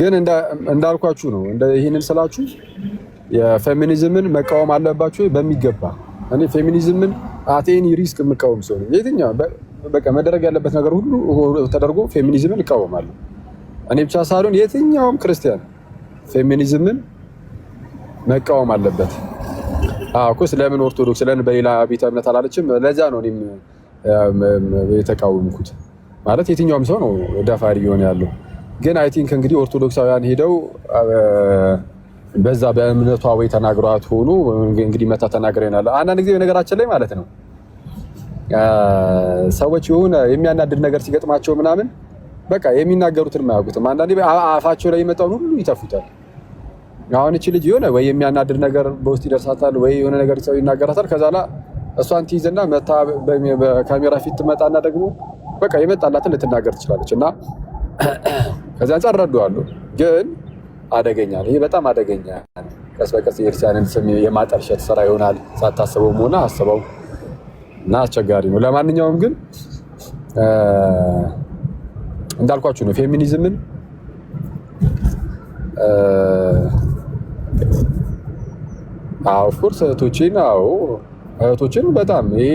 ግን እንዳልኳችሁ ነው። ይሄንን ስላችሁ የፌሚኒዝምን መቃወም አለባችሁ በሚገባ። እኔ ፌሚኒዝምን አቴኒ ሪስክ የምቃወም ሰው ነኝ። የትኛው በቃ መደረግ ያለበት ነገር ሁሉ ተደርጎ ፌሚኒዝምን እቃወማለሁ። እኔ ብቻ ሳልሆን የትኛውም ክርስቲያን ፌሚኒዝምን መቃወም አለበት። እኮ ስለምን ኦርቶዶክስ ለምን በሌላ ቤተ እምነት አላለችም? ለዛ ነው እኔም የተቃወምኩት። ማለት የትኛውም ሰው ነው ደፋሪ እየሆነ ያለው። ግን አይ ቲንክ እንግዲህ ኦርቶዶክሳውያን ሄደው በዛ በእምነቷ ወይ ተናግሯት ሆኖ እንግዲህ መታ ተናግረናል። አንዳንድ ጊዜ በነገራችን ላይ ማለት ነው ሰዎች የሆነ የሚያናድድ ነገር ሲገጥማቸው ምናምን በቃ የሚናገሩትን ማያውቁትም። አንዳንዴ አፋቸው ላይ የመጣውን ሁሉ ይተፉታል። አሁን እቺ ልጅ የሆነ ወይ የሚያናድድ ነገር በውስጥ ይደርሳታል ወይ የሆነ ነገር ሰው ይናገራታል። ከዛ ላይ እሷን ትይዝና መታ በካሜራ ፊት ትመጣና ደግሞ በቃ የመጣላትን ልትናገር ትችላለች። እና ከዛ አንፃር እረዳዋለሁ። ግን አደገኛ ነው። ይሄ በጣም አደገኛ ነው። ቀስ በቀስ የክርስቲያንን ስም የማጠልሸት ስራ ይሆናል። ሳታስበውም ሆነ አስበው እና አስቸጋሪ ነው። ለማንኛውም ግን እንዳልኳችሁ ነው ፌሚኒዝምን ኦፍ ኮርስ እህቶችን በጣም ይሄ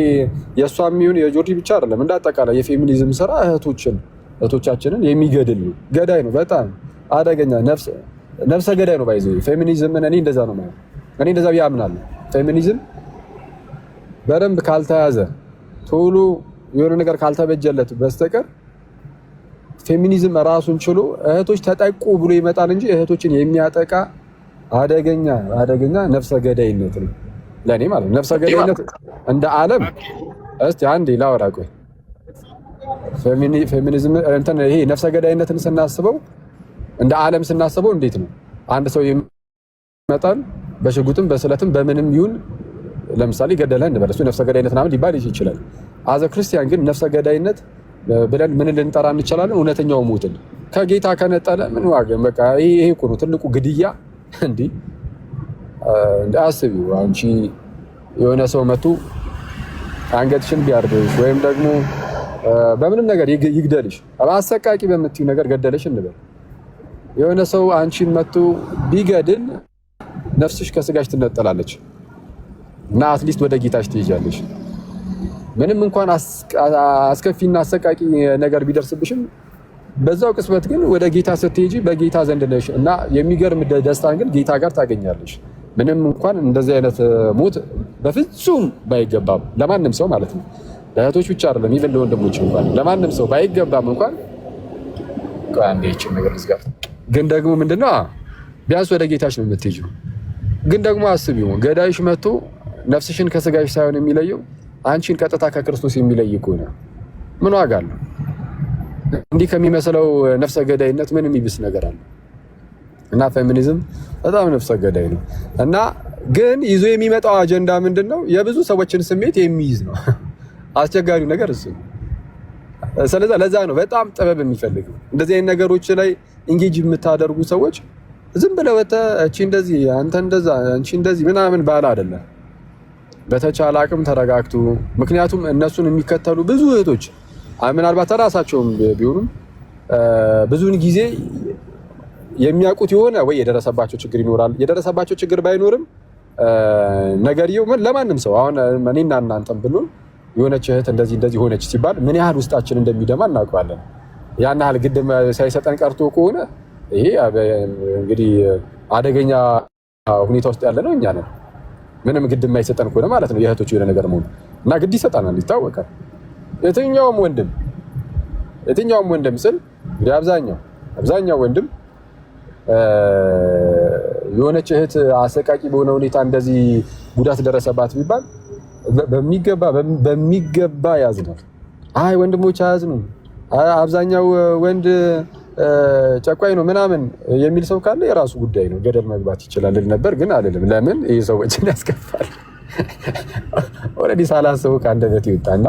የእሷም ይሁን የጆርጂ ብቻ አይደለም፣ እንዳጠቃላይ የፌሚኒዝም ስራ እህቶቻችንን የሚገድል ነው። ገዳይ ነው። በጣም አደገኛ ነፍሰ ገዳይ ነው። ባይዘ ፌሚኒዝምን እኔ እንደዛ ነው ማለት እኔ እንደዛ ያምናለሁ። ፌሚኒዝም በደንብ ካልተያዘ ቶሎ የሆነ ነገር ካልተበጀለት በስተቀር ፌሚኒዝም ራሱን ችሎ እህቶች ተጠቁ ብሎ ይመጣል እንጂ እህቶችን የሚያጠቃ አደገኛ ነፍሰ ገዳይነት ነው ለኔ ማለት። ነፍሰ ገዳይነት እንደ ዓለም እስቲ አንዴ ላወራ ቆይ። ፌሚኒዝም እንትን ይሄ ነፍሰ ገዳይነትን ስናስበው እንደ ዓለም ስናስበው እንዴት ነው? አንድ ሰው ይመጣል በሽጉጥም በስለትም በምንም ይሁን ለምሳሌ ገደለ እንበል፣ እሱ ነፍሰ ገዳይነት ምናምን ሊባል ይችላል። አዘ ክርስቲያን ግን ነፍሰ ገዳይነት ብለን ምን ልንጠራ እንችላለን? እውነተኛው ሞትን ከጌታ ከነጠለ ምን ዋጋ? በቃ ይሄ እኮ ነው ትልቁ ግድያ። እንዴ አስቢው፣ አንቺ የሆነ ሰው መቶ አንገትሽን ቢያርድሽ ወይም ደግሞ በምንም ነገር ይግደልሽ፣ አሰቃቂ በምትዩ ነገር ገደለሽ እንበል። የሆነ ሰው አንቺን መቶ ቢገድል ነፍስሽ ከስጋሽ ትነጠላለች እና አትሊስት ወደ ጌታሽ ትይዣለሽ። ምንም እንኳን አስከፊና አሰቃቂ ነገር ቢደርስብሽም በዛው ቅጽበት ግን ወደ ጌታ ስትሄጂ በጌታ ዘንድ ነሽ እና የሚገርም ደስታን ግን ጌታ ጋር ታገኛለሽ። ምንም እንኳን እንደዚህ አይነት ሞት በፍጹም ባይገባም ለማንም ሰው ማለት ነው፣ ለእህቶች ብቻ አይደለም ይበል ለወንድሞች እንኳን ለማንም ሰው ባይገባም እንኳን አንዴችን ነገር ዝጋር ግን ደግሞ ምንድነው ቢያንስ ወደ ጌታሽ ነው የምትሄጂው። ግን ደግሞ አስቢው ገዳይሽ መጥቶ ነፍስሽን ከስጋሽ ሳይሆን የሚለየው አንቺን ቀጥታ ከክርስቶስ የሚለይ ከሆነ ምን ዋጋ አለው? እንዲህ ከሚመስለው ነፍሰ ገዳይነት ምን የሚብስ ነገር አለ? እና ፌሚኒዝም በጣም ነፍሰ ገዳይ ነው። እና ግን ይዞ የሚመጣው አጀንዳ ምንድነው? የብዙ ሰዎችን ስሜት የሚይዝ ነው። አስቸጋሪው ነገር እሱ ነው። ስለዚህ ለዛ ነው በጣም ጥበብ የሚፈልገው። እንደዚህ አይነት ነገሮች ላይ ኢንጌጅ የምታደርጉ ሰዎች ዝም ብለው እቺ እንደዚህ አንተ እንደዛ አንቺ እንደዚህ ምናምን ባለ አይደለም። በተቻለ አቅም ተረጋግቱ። ምክንያቱም እነሱን የሚከተሉ ብዙ እህቶች ምናልባት ራሳቸውም ቢሆኑም ብዙውን ጊዜ የሚያውቁት የሆነ ወይ የደረሰባቸው ችግር ይኖራል። የደረሰባቸው ችግር ባይኖርም ነገርየው ለማንም ሰው አሁን እኔና እናንተም ብንሆን የሆነች እህት እንደዚህ ሆነች ሲባል ምን ያህል ውስጣችን እንደሚደማ እናውቃለን። ያን ያህል ግድ ሳይሰጠን ቀርቶ ከሆነ ይሄ እንግዲህ አደገኛ ሁኔታ ውስጥ ያለ ነው እኛ ነን። ምንም ግድ የማይሰጠን ከሆነ ማለት ነው የእህቶች የሆነ ነገር መሆኑ እና ግድ ይሰጣናል፣ ይታወቃል። የትኛውም ወንድም ስል እንግዲህ አብዛኛው ወንድም የሆነች እህት አሰቃቂ በሆነ ሁኔታ እንደዚህ ጉዳት ደረሰባት ቢባል በሚገባ ያዝናል። አይ ወንድሞች አያዝኑም፣ አብዛኛው ወንድ ጨቋኝ ነው ምናምን የሚል ሰው ካለ የራሱ ጉዳይ ነው፣ ገደል መግባት ይችላል ነበር። ግን አልልም። ለምን ይሄ ሰዎችን ያስከፋል። ኦልሬዲ ሳላስበው ከአንደበቴ ይወጣና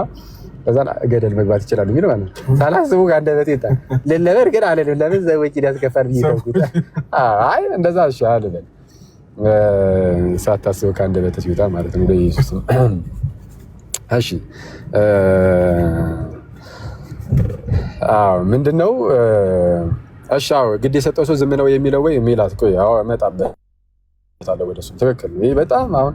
ከዛ ገደል መግባት ይችላል የሚል ማለት ነው። ሳላስበው ከአንደበቴ ይወጣ ለነበር ግን አልልም። ለምን ሰዎችን ያስከፋል ብዬ ተውኩት። አይ እንደዛ እሺ አልልም። ሳታስበው ከአንደበቴ ይወጣ ማለት ነው በኢየሱስ። እሺ ምንድነው እሺ ግድ የሰጠው ሰው ዝም ነው የሚለው ወይ የሚላት ቆይ እመጣበታለሁ ወደሱ። ትክክል። ይሄ በጣም አሁን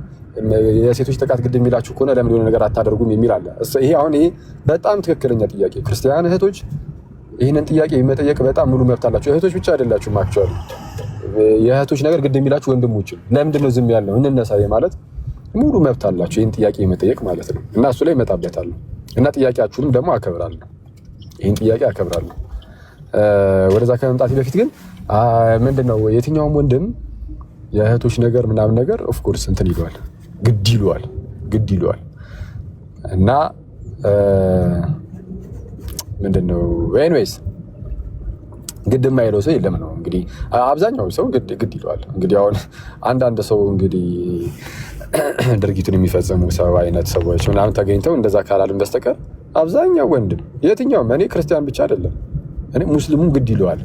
የሴቶች ጥቃት ግድ የሚላችሁ ከሆነ ለምን የሆነ ነገር አታደርጉም የሚል አለ። ይሄ አሁን ይሄ በጣም ትክክለኛ ጥያቄ። ክርስቲያን እህቶች ይህንን ጥያቄ መጠየቅ በጣም ሙሉ መብት አላቸው። እህቶች ብቻ አይደላችሁም። አክቹዋሊ የእህቶች ነገር ግድ የሚላችሁ ወንድሞችም ለምንድን ነው ዝም ያልነው እንነሳ ማለት ሙሉ መብት አላቸው። ይህን ጥያቄ መጠየቅ ማለት ነው። እና እሱ ላይ እመጣበታለሁ እና ጥያቄያችሁንም ደግሞ አከብራለሁ። ይህን ጥያቄ አከብራለሁ። ወደዛ ከመምጣቴ በፊት ግን ምንድነው የትኛውም ወንድም የእህቶች ነገር ምናምን ነገር ኦፍኮርስ እንትን ይለዋል፣ ግድ ይለዋል እና ምንድነው ኤኒዌይስ ግድ የማይለው ሰው የለም ነው እንግዲህ። አብዛኛው ሰው ግድ ይለዋል። እንግዲህ አሁን አንዳንድ ሰው እንግዲህ ድርጊቱን የሚፈጽሙ ሰው አይነት ሰዎች ምናምን ተገኝተው እንደዛ ካላልን በስተቀር አብዛኛው ወንድም የትኛውም እኔ ክርስቲያን ብቻ አይደለም እኔ ሙስሊሙም ግድ ይለዋል፣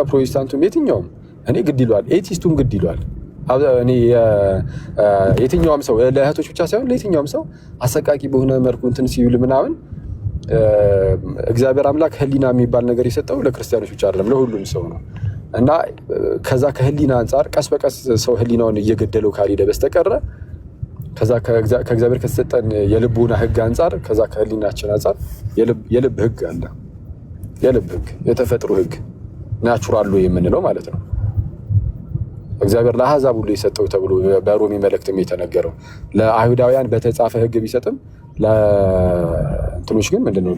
ፕሮቴስታንቱም የትኛውም እኔ ግድ ይለዋል፣ ኤቲስቱም ግድ ይለዋል። እኔ የትኛውም ሰው ለእህቶች ብቻ ሳይሆን ለየትኛውም ሰው አሰቃቂ በሆነ መልኩ እንትን ሲውል ምናምን እግዚአብሔር አምላክ ህሊና የሚባል ነገር የሰጠው ለክርስቲያኖች ብቻ አይደለም ለሁሉም ሰው ነው። እና ከዛ ከህሊና አንጻር ቀስ በቀስ ሰው ህሊናውን እየገደለው ካልሄደ በስተቀረ ከዛ ከእግዚአብሔር ከተሰጠን የልቡና ህግ አንጻር ከዛ ከህሊናችን አንጻር የልብ ህግ አለ። የልብ ህግ የተፈጥሮ ህግ ናቹራል ሎ የምንለው ማለት ነው። እግዚአብሔር ለአሕዛብ ሁሉ የሰጠው ተብሎ በሮሜ መልእክትም የተነገረው ለአይሁዳውያን በተጻፈ ህግ ቢሰጥም ለእንትኖች ግን ምንድነው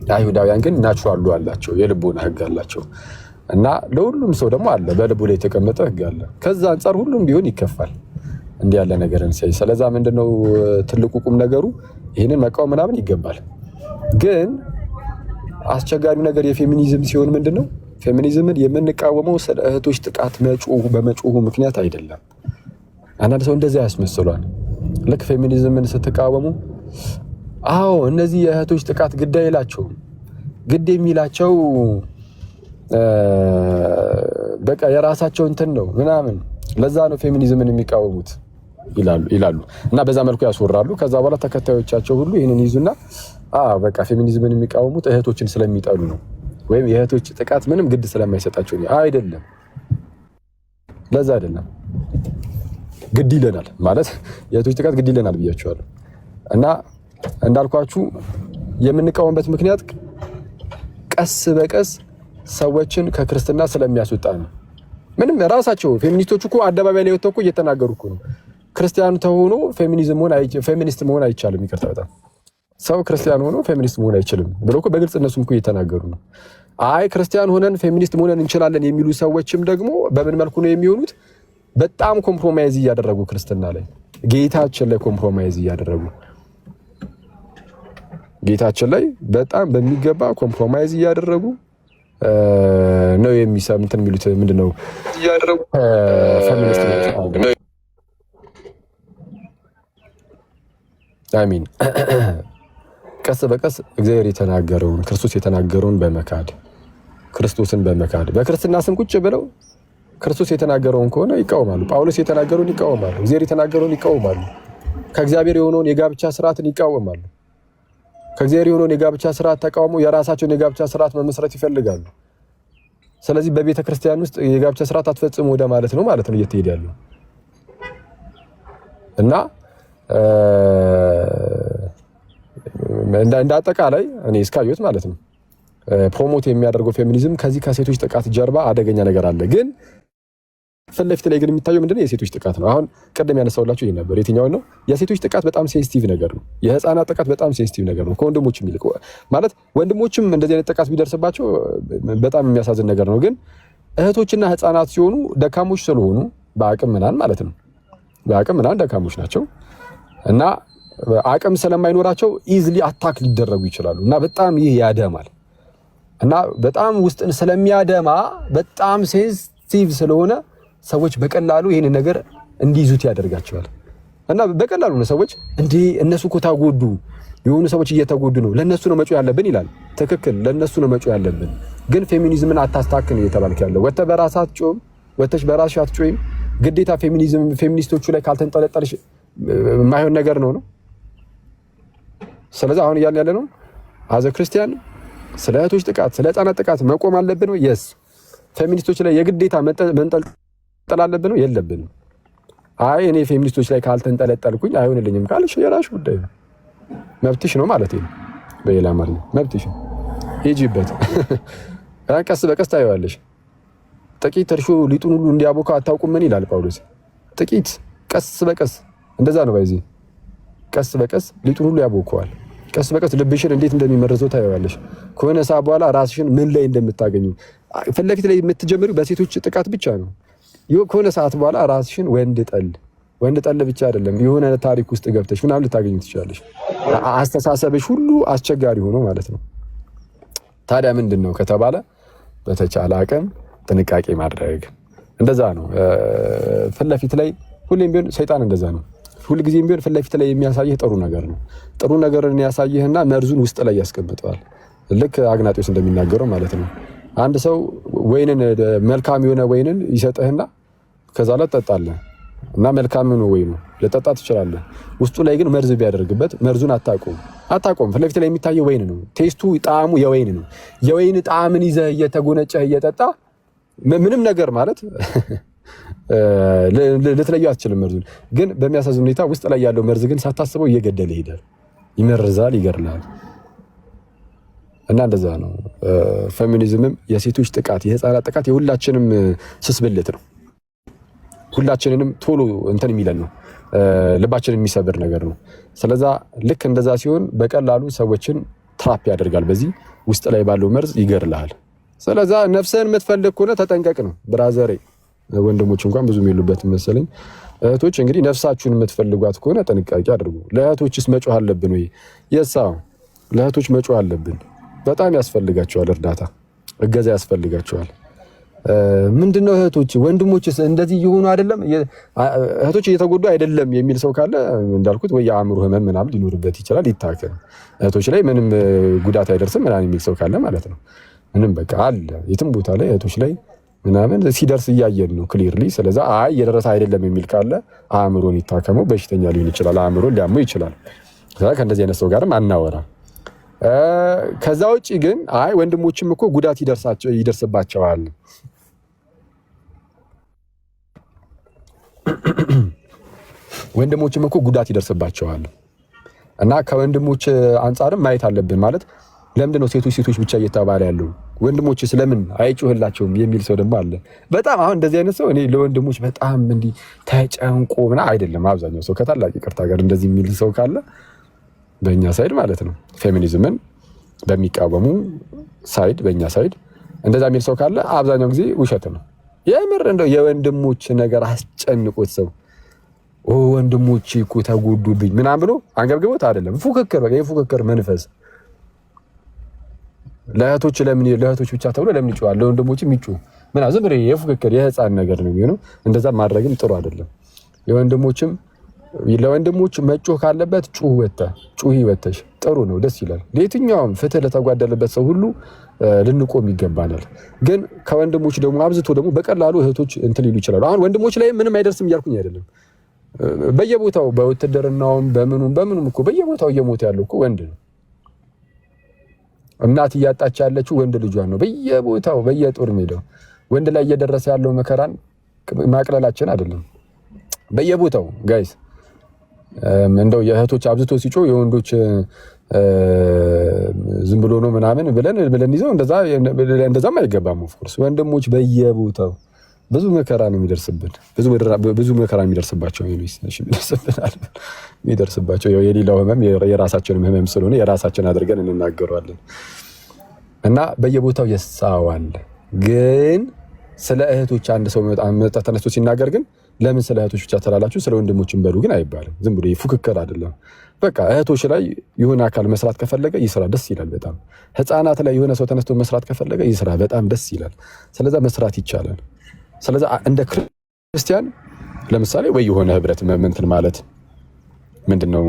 ለአይሁዳውያን ግን ናቹራል ሎ አላቸው፣ የልቡና ህግ አላቸው። እና ለሁሉም ሰው ደግሞ አለ በልቡ ላይ የተቀመጠ ህግ አለ። ከዛ አንጻር ሁሉም ቢሆን ይከፋል እንዲህ ያለ ነገርን ሲያይ። ስለዛ ምንድነው ትልቁ ቁም ነገሩ ይህንን መቃወም ምናምን ይገባል። ግን አስቸጋሪው ነገር የፌሚኒዝም ሲሆን ምንድነው ፌሚኒዝምን የምንቃወመው ስለ እህቶች ጥቃት በመጮሁ ምክንያት አይደለም። አንዳንድ ሰው እንደዛ ያስመስሏል። ልክ ፌሚኒዝምን ስትቃወሙ አዎ እነዚህ የእህቶች ጥቃት ግድ አይላቸውም፣ ግድ የሚላቸው በቃ የራሳቸው እንትን ነው ምናምን፣ ለዛ ነው ፌሚኒዝምን የሚቃወሙት ይላሉ እና በዛ መልኩ ያስወራሉ። ከዛ በኋላ ተከታዮቻቸው ሁሉ ይህንን ይዙና በቃ ፌሚኒዝምን የሚቃወሙት እህቶችን ስለሚጠሉ ነው ወይም የእህቶች ጥቃት ምንም ግድ ስለማይሰጣቸው ነው። አይደለም፣ ለዛ አይደለም። ግድ ይለናል ማለት የእህቶች ጥቃት ግድ ይለናል ብያቸዋለሁ። እና እንዳልኳችሁ የምንቃወምበት ምክንያት ቀስ በቀስ ሰዎችን ከክርስትና ስለሚያስወጣ ነው። ምንም ራሳቸው ፌሚኒስቶች እኮ አደባባይ ላይ ወጥተው እኮ እየተናገሩ እኮ ነው። ክርስቲያን ተሆኖ ፌሚኒስት መሆን አይቻልም። ይቅርታ በጣም ሰው ክርስቲያን ሆኖ ፌሚኒስት መሆን አይችልም ብለው እኮ በግልጽ እነሱም እኮ እየተናገሩ ነው። አይ ክርስቲያን ሆነን ፌሚኒስት መሆን እንችላለን የሚሉ ሰዎችም ደግሞ በምን መልኩ ነው የሚሆኑት? በጣም ኮምፕሮማይዝ እያደረጉ ክርስትና ላይ ጌታችን ላይ ኮምፕሮማይዝ እያደረጉ ጌታችን ላይ በጣም በሚገባ ኮምፕሮማይዝ እያደረጉ ነው የሚሰምትን የሚሉት ምንድነው እያደረጉ ፌሚኒስት ነው። አሚን። ቀስ በቀስ እግዚአብሔር የተናገረውን ክርስቶስ የተናገረውን በመካድ ክርስቶስን በመካድ በክርስትና ስም ቁጭ ብለው ክርስቶስ የተናገረውን ከሆነ ይቃወማሉ። ጳውሎስ የተናገረውን ይቃወማሉ። እግዚአብሔር የተናገረውን ይቃወማሉ። ከእግዚአብሔር የሆነውን የጋብቻ ስርዓትን ይቃወማሉ። ከእግዚአብሔር የሆነውን የጋብቻ ስርዓት ተቃውሞ የራሳቸውን የጋብቻ ስርዓት መመስረት ይፈልጋሉ። ስለዚህ በቤተ ክርስቲያን ውስጥ የጋብቻ ስርዓት አትፈጽሙ ወደ ማለት ነው እየተሄደ ያለው እና እንደ አጠቃላይ እኔ እስካየሁት ማለት ነው ፕሮሞት የሚያደርገው ፌሚኒዝም ከዚህ ከሴቶች ጥቃት ጀርባ አደገኛ ነገር አለ። ግን ፊት ለፊት ላይ ግን የሚታየው ምንድነው? የሴቶች ጥቃት ነው። አሁን ቅድም ያነሳውላችሁ ይሄ ነበር። የትኛው ነው? የሴቶች ጥቃት በጣም ሴንሲቲቭ ነገር ነው። የህፃናት ጥቃት በጣም ሴንሲቲቭ ነገር ነው። ከወንድሞችም ይልቅ ማለት ወንድሞችም እንደዚህ አይነት ጥቃት ቢደርስባቸው በጣም የሚያሳዝን ነገር ነው። ግን እህቶችና ህፃናት ሲሆኑ ደካሞች ስለሆኑ በአቅም ምናምን ማለት ነው በአቅም ምናምን ደካሞች ናቸው እና አቅም ስለማይኖራቸው ኢዝሊ አታክ ሊደረጉ ይችላሉ እና በጣም ይህ ያደማል እና በጣም ውስጥን ስለሚያደማ በጣም ሴንሲቲቭ ስለሆነ ሰዎች በቀላሉ ይሄን ነገር እንዲይዙት ያደርጋቸዋል እና በቀላሉ ነው ሰዎች እንዴ እነሱ እኮ ታጎዱ የሆኑ ሰዎች እየተጎዱ ነው ለነሱ ነው መጮህ ያለብን ይላል። ትክክል፣ ለነሱ ነው መጮህ ያለብን። ግን ፌሚኒዝምን አታስታክን እየተባልክ ያለው ወተሽ በራስሽ አትጮይም። ግዴታ ፌሚኒስቶቹ ላይ ካልተንጠለጠልሽ የማይሆን ነገር ነው። ስለዚህ አሁን እያልን ያለ ነው አዘ ክርስቲያን ስለ እህቶች ጥቃት፣ ስለ ህፃናት ጥቃት መቆም አለብን ወይ? የስ ፌሚኒስቶች ላይ የግዴታ መንጠልጠል አለብን ነው? የለብንም። አይ እኔ ፌሚኒስቶች ላይ ካልተንጠለጠልኩኝ አይሆንልኝም ካልሽ የራስሽ ጉዳይ ነው፣ መብትሽ ነው ማለት ነው። በሌላ ማለት ነው መብትሽ ነው፣ ሂጂበት። ቀስ በቀስ ታየዋለሽ። ጥቂት እርሾ ሊጡን ሁሉ እንዲያቦካ አታውቁም? ምን ይላል ጳውሎስ? ጥቂት ቀስ በቀስ እንደዛ ነው። ባይዚ ቀስ በቀስ ሊጡን ሁሉ ያቦከዋል። ቀስ በቀስ ልብሽን እንዴት እንደሚመረዘው ታየዋለሽ። ከሆነ ሰዓት በኋላ ራስሽን ምን ላይ እንደምታገኙ ፊት ለፊት ላይ የምትጀምሪው በሴቶች ጥቃት ብቻ ነው። ከሆነ ሰዓት በኋላ ራስሽን ወንድ ጠል ብቻ አይደለም የሆነ ታሪክ ውስጥ ገብተሽ ምናምን ልታገኙ ትችላለሽ። አስተሳሰብሽ ሁሉ አስቸጋሪ ሆኖ ማለት ነው። ታዲያ ምንድን ነው ከተባለ በተቻለ አቅም ጥንቃቄ ማድረግ እንደዛ ነው። ፊት ለፊት ላይ ሁሌም ቢሆን ሰይጣን እንደዛ ነው። ሁልጊዜም ቢሆን ፊት ለፊት ላይ የሚያሳይህ ጥሩ ነገር ነው። ጥሩ ነገርን ያሳይህና መርዙን ውስጥ ላይ ያስቀምጠዋል። ልክ አግናጢዎስ እንደሚናገረው ማለት ነው። አንድ ሰው ወይንን መልካም የሆነ ወይንን ይሰጥህና ከዛ ላይ ትጠጣለህ እና መልካም ነው ወይኑ ልጠጣ ትችላለህ። ውስጡ ላይ ግን መርዝ ቢያደርግበት መርዙን አታቆም። ፊት ለፊት ላይ የሚታየው ወይን ነው። ቴስቱ ጣዕሙ የወይን ነው። የወይን ጣዕምን ይዘህ እየተጎነጨህ እየጠጣ ምንም ነገር ማለት ልትለየው አትችልም። መርዙን ግን በሚያሳዝን ሁኔታ ውስጥ ላይ ያለው መርዝ ግን ሳታስበው እየገደለ ይሄዳል። ይመርዛል፣ ይገርላል። እና እንደዛ ነው። ፌሚኒዝምም የሴቶች ጥቃት፣ የህፃናት ጥቃት የሁላችንም ስስብልት ነው። ሁላችንንም ቶሎ እንትን የሚለን ነው፣ ልባችንን የሚሰብር ነገር ነው። ስለዛ ልክ እንደዛ ሲሆን በቀላሉ ሰዎችን ትራፕ ያደርጋል። በዚህ ውስጥ ላይ ባለው መርዝ ይገርልሃል። ስለዛ ነፍስህን የምትፈልግ ከሆነ ተጠንቀቅ ነው ብራዘሬ። ወንድሞች እንኳን ብዙም የሉበትም መሰለኝ። እህቶች እንግዲህ ነፍሳችሁን የምትፈልጓት ከሆነ ጥንቃቄ አድርጉ። ለእህቶችስ መጮህ አለብን ወይ? የሳው ለእህቶች መጮህ አለብን። በጣም ያስፈልጋቸዋል፣ እርዳታ እገዛ ያስፈልጋቸዋል። ምንድነው እህቶች ወንድሞችስ እንደዚህ እየሆኑ አይደለም፣ እህቶች እየተጎዱ አይደለም የሚል ሰው ካለ እንዳልኩት ወይ የአእምሮ ህመም ምናምን ሊኖርበት ይችላል፣ ይታከም። እህቶች ላይ ምንም ጉዳት አይደርስም ምናምን የሚል ሰው ካለ ማለት ነው። ምንም በቃ አለ የትም ቦታ ላይ እህቶች ላይ ምናምን ሲደርስ እያየን ነው ክሊርሊ። ስለዛ አይ እየደረሰ አይደለም የሚል ካለ አእምሮን ይታከመው፣ በሽተኛ ሊሆን ይችላል፣ አእምሮን ሊያመው ይችላል። ከእንደዚህ አይነት ሰው ጋርም አናወራ። ከዛ ውጪ ግን አይ ወንድሞችም እኮ ጉዳት ይደርስባቸዋል፣ ወንድሞችም እኮ ጉዳት ይደርስባቸዋል እና ከወንድሞች አንጻርም ማየት አለብን። ማለት ለምንድነው ሴቶች ብቻ እየተባለ ያለው? ወንድሞች ስለምን አይጮህላቸውም የሚል ሰው ደግሞ አለ። በጣም አሁን እንደዚህ አይነት ሰው እኔ ለወንድሞች በጣም እንዲህ ተጨንቆ ምናምን አይደለም። አብዛኛው ሰው ከታላቅ ይቅርታ ጋር እንደዚህ የሚል ሰው ካለ በእኛ ሳይድ ማለት ነው ፌሚኒዝምን በሚቃወሙ ሳይድ በእኛ ሳይድ እንደዛ የሚል ሰው ካለ አብዛኛው ጊዜ ውሸት ነው። የምር እንደው የወንድሞች ነገር አስጨንቆት ሰው ወንድሞች እኮ ተጎዱብኝ ምናምን ብሎ አንገብግቦት አይደለም። ፉክክር በቃ የፉክክር መንፈስ ለእህቶች ብቻ ተብሎ ለምን ይጮሃል? ለወንድሞችም ይጮህ ምናምን ዝም ብሎ የፉክክር የህፃን ነገር ነው የሚሆነው። እንደዛ ማድረግም ጥሩ አይደለም። ለወንድሞች መጮህ ካለበት ጩሂ ወተሽ ጥሩ ነው፣ ደስ ይላል። ለየትኛውም ፍትህ ለተጓደለበት ሰው ሁሉ ልንቆም ይገባናል። ግን ከወንድሞች ደግሞ አብዝቶ ደግሞ በቀላሉ እህቶች እንትን ሊሉ ይችላሉ። አሁን ወንድሞች ላይ ምንም አይደርስም እያልኩኝ አይደለም። በየቦታው በውትድርናውም በምኑም እኮ በየቦታው እየሞተ ያለው እኮ ወንድ ነው። እናት እያጣች ያለችው ወንድ ልጇን ነው። በየቦታው በየጦር ሜዳው ወንድ ላይ እየደረሰ ያለው መከራን ማቅለላችን አይደለም። በየቦታው ጋይስ እንደው የእህቶች አብዝቶ ሲጮህ የወንዶች ዝም ብሎ ነው ምናምን ብለን ይዘው እንደዛም አይገባም። ኦፍኮርስ ወንድሞች በየቦታው ብዙ መከራ ነው የሚደርስብን። ብዙ መከራ የሚደርስባቸው የሚደርስባቸው የሌላው ህመም የራሳችንም ህመም ስለሆነ የራሳችን አድርገን እንናገረዋለን እና በየቦታው የሳዋል። ግን ስለ እህቶች አንድ ሰው መጣ ተነስቶ ሲናገር ግን ለምን ስለ እህቶች ብቻ ተላላችሁ ስለ ወንድሞችም በሉ ግን አይባልም። ዝም ብሎ ፉክክር አይደለም። በቃ እህቶች ላይ የሆነ አካል መስራት ከፈለገ ይስራ፣ ደስ ይላል በጣም። ህፃናት ላይ የሆነ ሰው ተነስቶ መስራት ከፈለገ ይስራ፣ በጣም ደስ ይላል። ስለዛ መስራት ይቻላል። ስለዛ እንደ ክርስቲያን ለምሳሌ ወይ የሆነ ህብረት እንትን ማለት ምንድነው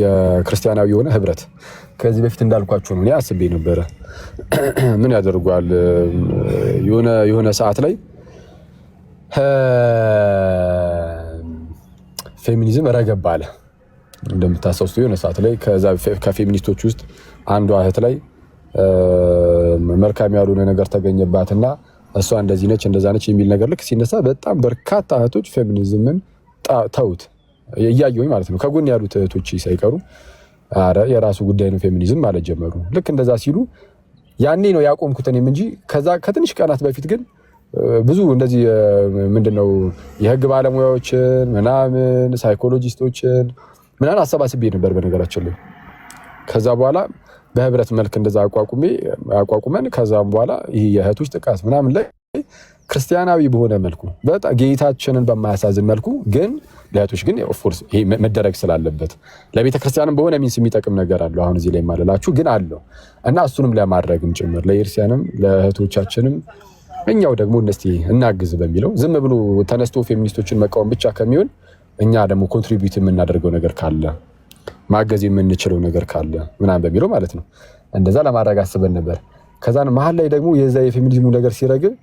የክርስቲያናዊ የሆነ ህብረት ከዚህ በፊት እንዳልኳችሁ ነው። እኔ አስቤ ነበረ ምን ያደርጓል የሆነ ሰዓት ላይ ፌሚኒዝም ረገብ አለ እንደምታስታውሱ የሆነ ሰዓት ላይ ከዛ ከፌሚኒስቶች ውስጥ አንዷ እህት ላይ መልካም ያልሆነ ነገር ተገኘባትና እሷ እንደዚህ ነች እንደዛ ነች የሚል ነገር ልክ ሲነሳ በጣም በርካታ እህቶች ፌሚኒዝምን ተውት እያየሁኝ ማለት ነው። ከጎን ያሉት እህቶች ሳይቀሩ አረ የራሱ ጉዳይ ነው ፌሚኒዝም ማለት ጀመሩ። ልክ እንደዛ ሲሉ ያኔ ነው ያቆምኩት እኔም እንጂ ከዛ ከትንሽ ቀናት በፊት ግን ብዙ እንደዚህ ምንድነው የህግ ባለሙያዎችን ምናምን ሳይኮሎጂስቶችን ምናምን አሰባስቤ ነበር በነገራችን ላይ። ከዛ በኋላ በህብረት መልክ እንደዛ አቋቁመን ከዛም በኋላ ይሄ የእህቶች ጥቃት ምናምን ላይ ክርስቲያናዊ በሆነ መልኩ በጣም ጌታችንን በማያሳዝን መልኩ ግን ለእህቶች ግን ኦፍ ኮርስ ይሄ መደረግ ስላለበት ለቤተ ክርስቲያንም በሆነ ሚንስ የሚጠቅም ነገር አለው። አሁን እዚህ ላይ ማለላችሁ ግን አለው እና እሱንም ለማድረግም ጭምር ለኢርሲያንም ለእህቶቻችንም እኛው ደግሞ እነስቲ እናግዝ በሚለው ዝም ብሎ ተነስቶ ፌሚኒስቶችን መቃወም ብቻ ከሚሆን እኛ ደግሞ ኮንትሪቢዩት የምናደርገው ነገር ካለ ማገዝ የምንችለው ነገር ካለ ምናምን በሚለው ማለት ነው እንደዛ ለማድረግ አስበን ነበር። ከዛን መሀል ላይ ደግሞ የዛ የፌሚኒዝሙ ነገር ሲረግብ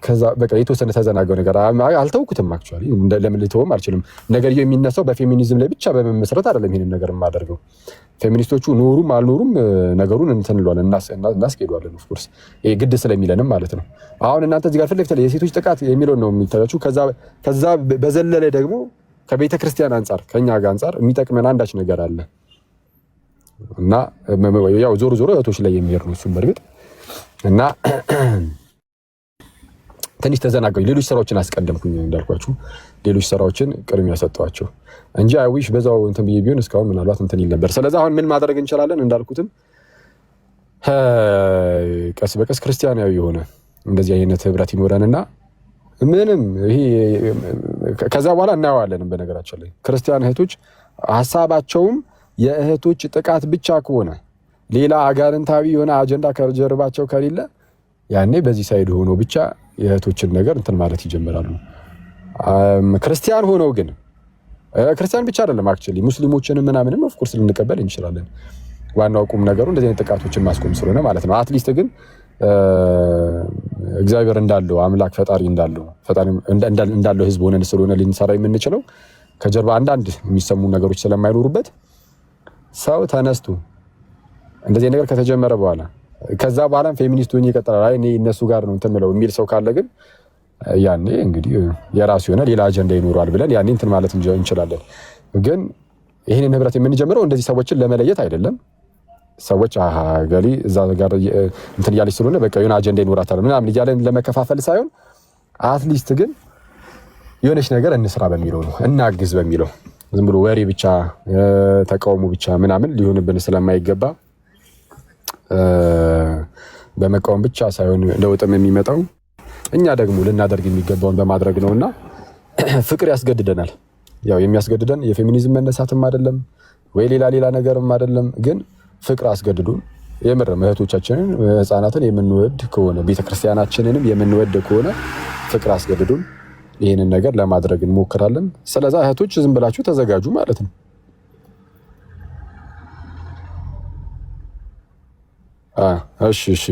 ከዛ በቃ የተወሰነ ተዘናጋው ነገር አልተውኩትም። አክቹአሊ ለምን ልተውም አልችልም። ነገር የሚነሳው በፌሚኒዝም ላይ ብቻ በመመስረት አይደለም። ይሄንን ነገር የማደርገው ፌሚኒስቶቹ ኖሩም አልኖሩም ነገሩን እንተንሏለን እናስኬዷለን። ኦፍ ኮርስ ይሄ ግድ ስለሚለንም ማለት ነው። አሁን እናንተ እዚህ ጋር ፊት ለፊት የሴቶች ጥቃት የሚለው ነው የሚታያችሁ። ከዛ በዘለለ ደግሞ ከቤተ ክርስቲያን አንፃር ከኛ ጋር አንፃር የሚጠቅመን አንዳች ነገር አለ እና ያው ዞሮ እህቶች ላይ የሚሄድ ነው እሱም በርግጥ እና ትንሽ ተዘናጋኝ ሌሎች ስራዎችን አስቀደምኩኝ እንዳልኳችሁ ሌሎች ስራዎችን ቅድሚያ ሰጠዋቸው እንጂ አይዊሽ በዛው እንትን ብዬ ቢሆን እስካሁን ምናልባት እንትን ይል ነበር። ስለዚህ አሁን ምን ማድረግ እንችላለን እንዳልኩትም ቀስ በቀስ ክርስቲያናዊ የሆነ እንደዚህ አይነት ህብረት ይኖረንና ምንም ይሄ ከዛ በኋላ እናየዋለን። በነገራችን ላይ ክርስቲያን እህቶች ሐሳባቸውም የእህቶች ጥቃት ብቻ ከሆነ ሌላ አጋንንታዊ የሆነ አጀንዳ ከጀርባቸው ከሌለ ያኔ በዚህ ሳይድ ሆኖ ብቻ የእህቶችን ነገር እንትን ማለት ይጀምራሉ። ክርስቲያን ሆነው ግን ክርስቲያን ብቻ አይደለም አክቹሊ ሙስሊሞችንም ምናምንም ኦፍ ኮርስ ልንቀበል እንችላለን። ዋናው ቁም ነገሩ እንደዚህ አይነት ጥቃቶችን ማስቆም ስለሆነ ማለት ነው። አትሊስት ግን እግዚአብሔር እንዳለው አምላክ ፈጣሪ እንዳለው ህዝብ ሆነን ስለሆነ ልንሰራ የምንችለው ከጀርባ አንዳንድ የሚሰሙ ነገሮች ስለማይኖሩበት ሰው ተነስቶ እንደዚህ ነገር ከተጀመረ በኋላ ከዛ በኋላም ፌሚኒስት ሆኜ ይቀጥላል አይ እኔ እነሱ ጋር ነው እንትን ምለው የሚል ሰው ካለ ግን ያኔ እንግዲህ የራሱ የሆነ ሌላ አጀንዳ ይኖራል ብለን ያኔ እንትን ማለት እንችላለን። ግን ይሄንን ህብረት የምንጀምረው እንደዚህ ሰዎችን ለመለየት አይደለም። ሰዎች ገሊ እዛ ጋር እንትን ያለች ስለሆነ በቃ የሆነ አጀንዳ ይኖራታል ምናምን እያለን ለመከፋፈል ሳይሆን አትሊስት ግን የሆነች ነገር እንስራ በሚለው ነው እናግዝ በሚለው ዝም ብሎ ወሬ ብቻ ተቃውሞ ብቻ ምናምን ሊሆንብን ስለማይገባ በመቃወም ብቻ ሳይሆን ለውጥም የሚመጣው እኛ ደግሞ ልናደርግ የሚገባውን በማድረግ ነውና ፍቅር ያስገድደናል። ያው የሚያስገድደን የፌሚኒዝም መነሳትም አይደለም ወይ ሌላ ነገርም አይደለም። ግን ፍቅር አስገድዱን የምር እህቶቻችንን ህፃናትን የምንወድ ከሆነ ቤተክርስቲያናችንንም የምንወድ ከሆነ ፍቅር አስገድዱን ይሄንን ነገር ለማድረግ እንሞክራለን። ስለዚህ እህቶች ዝም ብላችሁ ተዘጋጁ ማለት ነው። እሺ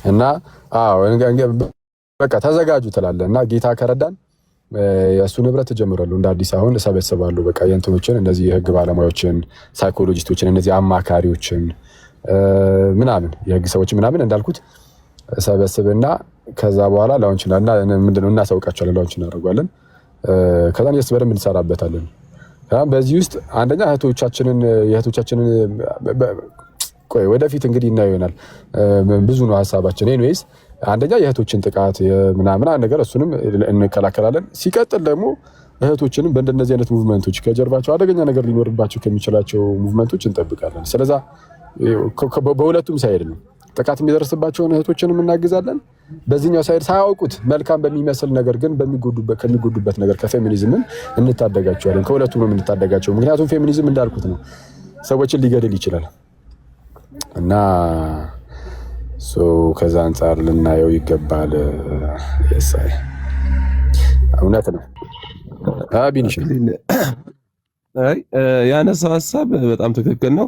እና በቃ ተዘጋጁ ትላለህ እና ጌታ ከረዳን የእሱ ንብረት ጀምራለሁ እንደ አዲስ አሁን እሰበስባለሁ። በቃ የእንትኖችን እነዚህ የህግ ባለሙያዎችን ሳይኮሎጂስቶችን እነዚህ አማካሪዎችን ምናምን የህግ ሰዎች ምናምን እንዳልኩት እሰበስብና ከዛ በኋላ ላውንች እና ምንድነው እናሳውቃቸዋለን ላውንች እናደርጋለን። ከዛ የስ በደንብ እንሰራበታለን። በዚህ ውስጥ አንደኛ የእህቶቻችንን ቆይ ወደፊት እንግዲህ እናየው ይሆናል። ብዙ ነው ሀሳባችን። ኤኒዌይስ አንደኛ የእህቶችን ጥቃት ምናምን ነገር እሱንም እንከላከላለን። ሲቀጥል ደግሞ እህቶችንም በእንደነዚህ አይነት ሙቭመንቶች ከጀርባቸው አደገኛ ነገር ሊኖርባቸው ከሚችላቸው ሙቭመንቶች እንጠብቃለን። ስለዛ በሁለቱም ሳይድ ነው ጥቃት የሚደርስባቸውን እህቶችንም እናግዛለን። በዚህኛው ሳይድ ሳያውቁት መልካም በሚመስል ነገር ግን ከሚጎዱበት ነገር ከፌሚኒዝምን እንታደጋቸዋለን። ከሁለቱም ነው የምንታደጋቸው። ምክንያቱም ፌሚኒዝም እንዳልኩት ነው ሰዎችን ሊገድል ይችላል እና ከዛ አንጻር ልናየው ይገባል። የሳይ እውነት ነው። ቢኒሽ ያነሳው ሀሳብ በጣም ትክክል ነው።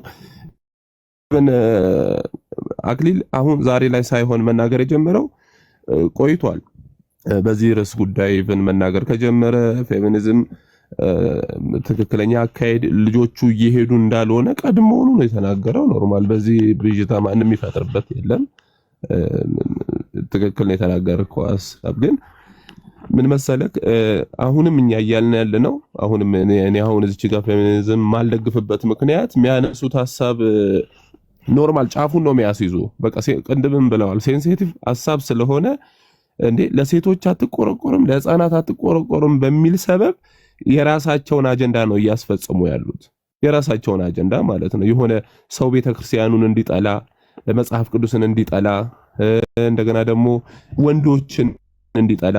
አክሊል አሁን ዛሬ ላይ ሳይሆን መናገር የጀመረው ቆይቷል። በዚህ ርዕስ ጉዳይ መናገር ከጀመረ ፌሚኒዝም ትክክለኛ አካሄድ ልጆቹ እየሄዱ እንዳልሆነ ቀድሞውኑ ነው የተናገረው። ኖርማል በዚህ ብዥታ ማንም ይፈጥርበት የለም። ትክክል ነው የተናገርከው ሐሳብ ግን ምን መሰለክ አሁንም እኛ እያልን ያለነው አሁንም እኔ አሁን እዚህ ጋር ፌሚኒዝም ማልደግፍበት ምክንያት የሚያነሱት ሐሳብ ኖርማል ጫፉን ነው የሚያስይዙ። በቃ ቅድምም ብለዋል ሴንሲቲቭ ሐሳብ ስለሆነ እንዴ ለሴቶች አትቆረቆርም ለህፃናት አትቆረቆርም በሚል ሰበብ የራሳቸውን አጀንዳ ነው እያስፈጸሙ ያሉት። የራሳቸውን አጀንዳ ማለት ነው። የሆነ ሰው ቤተክርስቲያኑን እንዲጠላ መጽሐፍ ቅዱስን እንዲጠላ እንደገና ደግሞ ወንዶችን እንዲጠላ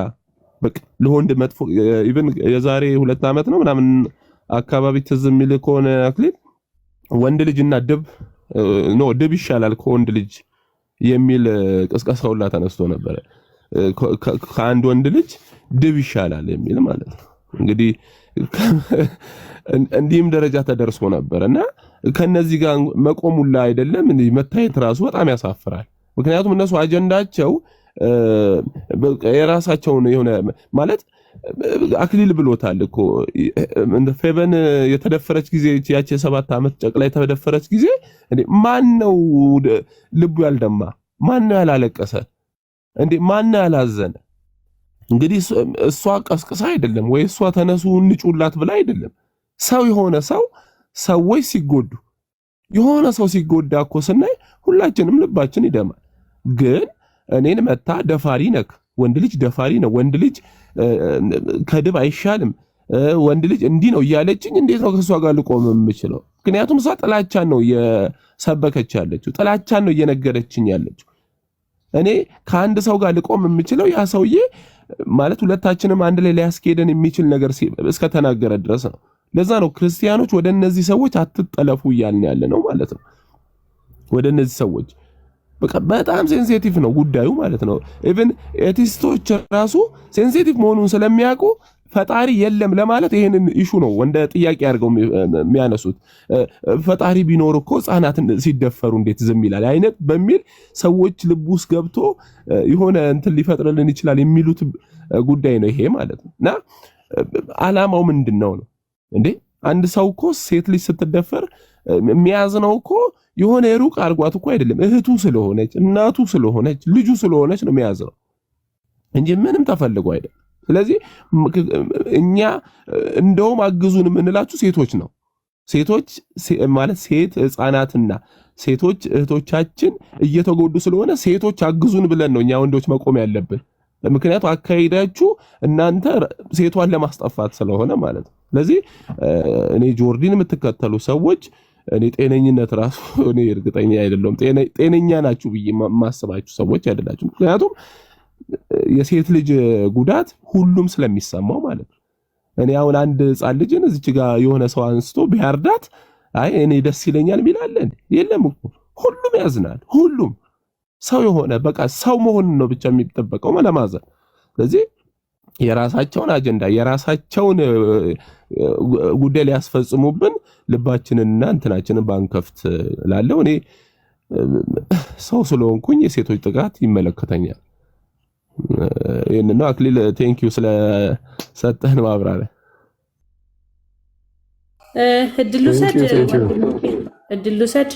በቃ ለወንድ መጥፎ ኢቭን የዛሬ 2 ዓመት ነው ምናምን አካባቢ ትዝ የሚል ከሆነ አክሊል ወንድ ልጅና ድብ ይሻላል ከወንድ ልጅ የሚል ቅስቀሳ ሁላ ተነስቶ ነበር። ከአንድ ወንድ ልጅ ድብ ይሻላል የሚል ማለት ነው። እንግዲህ እንዲህም ደረጃ ተደርሶ ነበርና ከነዚህ ጋር መቆሙላ አይደለም እንዴ መታየት ራሱ በጣም ያሳፍራል። ምክንያቱም እነሱ አጀንዳቸው የራሳቸውን የሆነ ማለት አክሊል ብሎታል እኮ እንደ ፌበን የተደፈረች ጊዜ ያቺ 7 ዓመት ጨቅላ የተደፈረች ጊዜ እንዴ ማን ነው ልቡ ያልደማ? ማን ነው ያላለቀሰ? እንዴ ማን ነው ያላዘነ? እንግዲህ እሷ ቀስቅሳ አይደለም ወይ እሷ ተነሱ እንጩላት ብላ አይደለም። ሰው የሆነ ሰዎች ሲጎዱ የሆነ ሰው ሲጎዳ እኮ ስናይ ሁላችንም ልባችን ይደማል። ግን እኔን መታ ደፋሪ ነክ ወንድ ልጅ ደፋሪ ነው፣ ወንድ ልጅ ከድብ አይሻልም፣ ወንድ ልጅ እንዲህ ነው እያለችኝ እንዴት ነው ከሷ ጋር ልቆም የምችለው? ምክንያቱም እሷ ጥላቻን ነው እየሰበከች ያለችው፣ ጥላቻን ነው እየነገረችኝ ያለችው። እኔ ከአንድ ሰው ጋር ልቆም የምችለው ያ ሰውዬ ማለት ሁለታችንም አንድ ላይ ሊያስኬደን የሚችል ነገር እስከተናገረ ድረስ ነው። ለዛ ነው ክርስቲያኖች ወደ እነዚህ ሰዎች አትጠለፉ እያልን ያለ ነው ማለት ነው። ወደ እነዚህ ሰዎች በቃ በጣም ሴንሲቲቭ ነው ጉዳዩ ማለት ነው። ኢቭን ኤቲስቶች ራሱ ሴንሲቲቭ መሆኑን ስለሚያውቁ ፈጣሪ የለም ለማለት ይሄንን ኢሹ ነው እንደ ጥያቄ አድርገው የሚያነሱት። ፈጣሪ ቢኖር እኮ ህፃናትን ሲደፈሩ እንዴት ዝም ይላል አይነት በሚል ሰዎች ልብ ውስጥ ገብቶ የሆነ እንትን ሊፈጥርልን ይችላል የሚሉት ጉዳይ ነው ይሄ ማለት ነው። እና ዓላማው ምንድነው ነው እንዴ? አንድ ሰው እኮ ሴት ልጅ ስትደፈር የሚያዝነው እኮ የሆነ ሩቅ አርጓት እኮ አይደለም፣ እህቱ ስለሆነች እናቱ ስለሆነች ልጁ ስለሆነች ነው የሚያዝነው እንጂ ምንም ተፈልጎ አይደለም። ስለዚህ እኛ እንደውም አግዙን የምንላችሁ ሴቶች ነው። ሴቶች ማለት ሴት ህፃናትና ሴቶች እህቶቻችን እየተጎዱ ስለሆነ ሴቶች አግዙን ብለን ነው እኛ ወንዶች መቆም ያለብን። ምክንያቱም አካሄዳችሁ እናንተ ሴቷን ለማስጠፋት ስለሆነ ማለት ነው። ስለዚህ እኔ ጆርዲን የምትከተሉ ሰዎች እኔ ጤነኝነት ራሱ እኔ እርግጠኛ አይደለም ጤነኛ ናችሁ ብዬ ማስባችሁ ሰዎች አይደላችሁ። ምክንያቱም የሴት ልጅ ጉዳት ሁሉም ስለሚሰማው ማለት ነው። እኔ አሁን አንድ ህፃን ልጅን እዚች ጋር የሆነ ሰው አንስቶ ቢያርዳት አይ እኔ ደስ ይለኛል ሚላል እንዴ? የለም እኮ ሁሉም ያዝናል። ሁሉም ሰው የሆነ በቃ ሰው መሆን ነው ብቻ የሚጠበቀው ለማዘን። ስለዚህ የራሳቸውን አጀንዳ የራሳቸውን ጉዳይ ሊያስፈጽሙብን ልባችንንና እንትናችንን ባንከፍት ላለው እኔ ሰው ስለሆንኩኝ የሴቶች ጥቃት ይመለከተኛል። ይሄን ነው አክሊል ቴንክ ዩ ስለሰጠህን ማብራሪያ። እድሉ ሰድ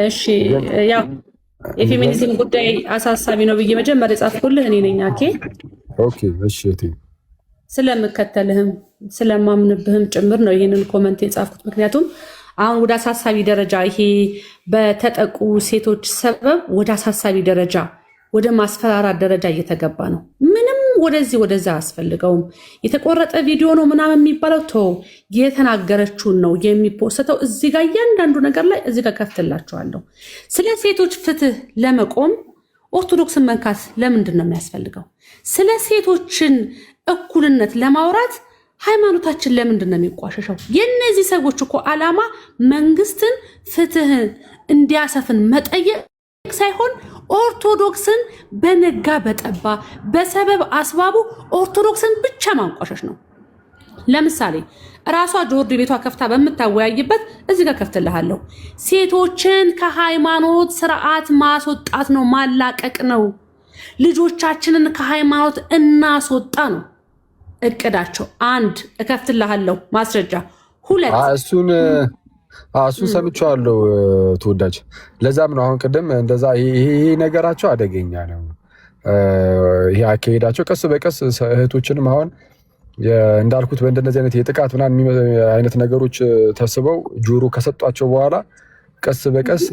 እሺ ያው የፌሚኒዝም ጉዳይ አሳሳቢ ነው ብዬ መጀመሪያ ጻፍኩልህ እኔ ነኝ። ኦኬ እሺ ስለምከተልህም ስለማምንብህም ጭምር ነው ይሄንን ኮመንት የጻፍኩት። ምክንያቱም አሁን ወደ አሳሳቢ ደረጃ ይሄ በተጠቁ ሴቶች ሰበብ ወደ አሳሳቢ ደረጃ ወደ ማስፈራራት ደረጃ እየተገባ ነው። ምንም ወደዛ አያስፈልገውም። የተቆረጠ ቪዲዮ ነው ምናምን የሚባለው ተው፣ የተናገረችውን ነው የሚፖስተው። እዚህ ጋር እያንዳንዱ ነገር ላይ እዚህ ጋር ከፍትላችኋለሁ። ስለ ሴቶች ፍትህ ለመቆም ኦርቶዶክስን መንካት ለምንድን ነው የሚያስፈልገው? ስለ ሴቶችን እኩልነት ለማውራት ሃይማኖታችን ለምንድን ነው የሚቋሸሸው? የነዚህ ሰዎች እኮ ዓላማ መንግስትን ፍትህ እንዲያሰፍን መጠየቅ ሳይሆን ኦርቶዶክስን በነጋ በጠባ በሰበብ አስባቡ ኦርቶዶክስን ብቻ ማንቋሸሽ ነው። ለምሳሌ ራሷ ጆርዲ ቤቷ ከፍታ በምታወያይበት እዚህ ጋር ከፍትልሃለሁ። ሴቶችን ከሃይማኖት ስርዓት ማስወጣት ነው፣ ማላቀቅ ነው። ልጆቻችንን ከሃይማኖት እናስወጣ ነው። እቅዳቸው? አንድ እከፍትልሃለሁ ማስረጃ። ሁለት እሱን ሰምቼዋለሁ ተወዳጅ። ለዛም ነው አሁን ቅድም እንደዛ ይሄ ነገራቸው አደገኛ ነው። ይሄ አካሄዳቸው ቀስ በቀስ እህቶችንም አሁን እንዳልኩት በእንደነዚህ አይነት የጥቃት ምናምን አይነት ነገሮች ተስበው ጆሮ ከሰጧቸው በኋላ ቀስ በቀስ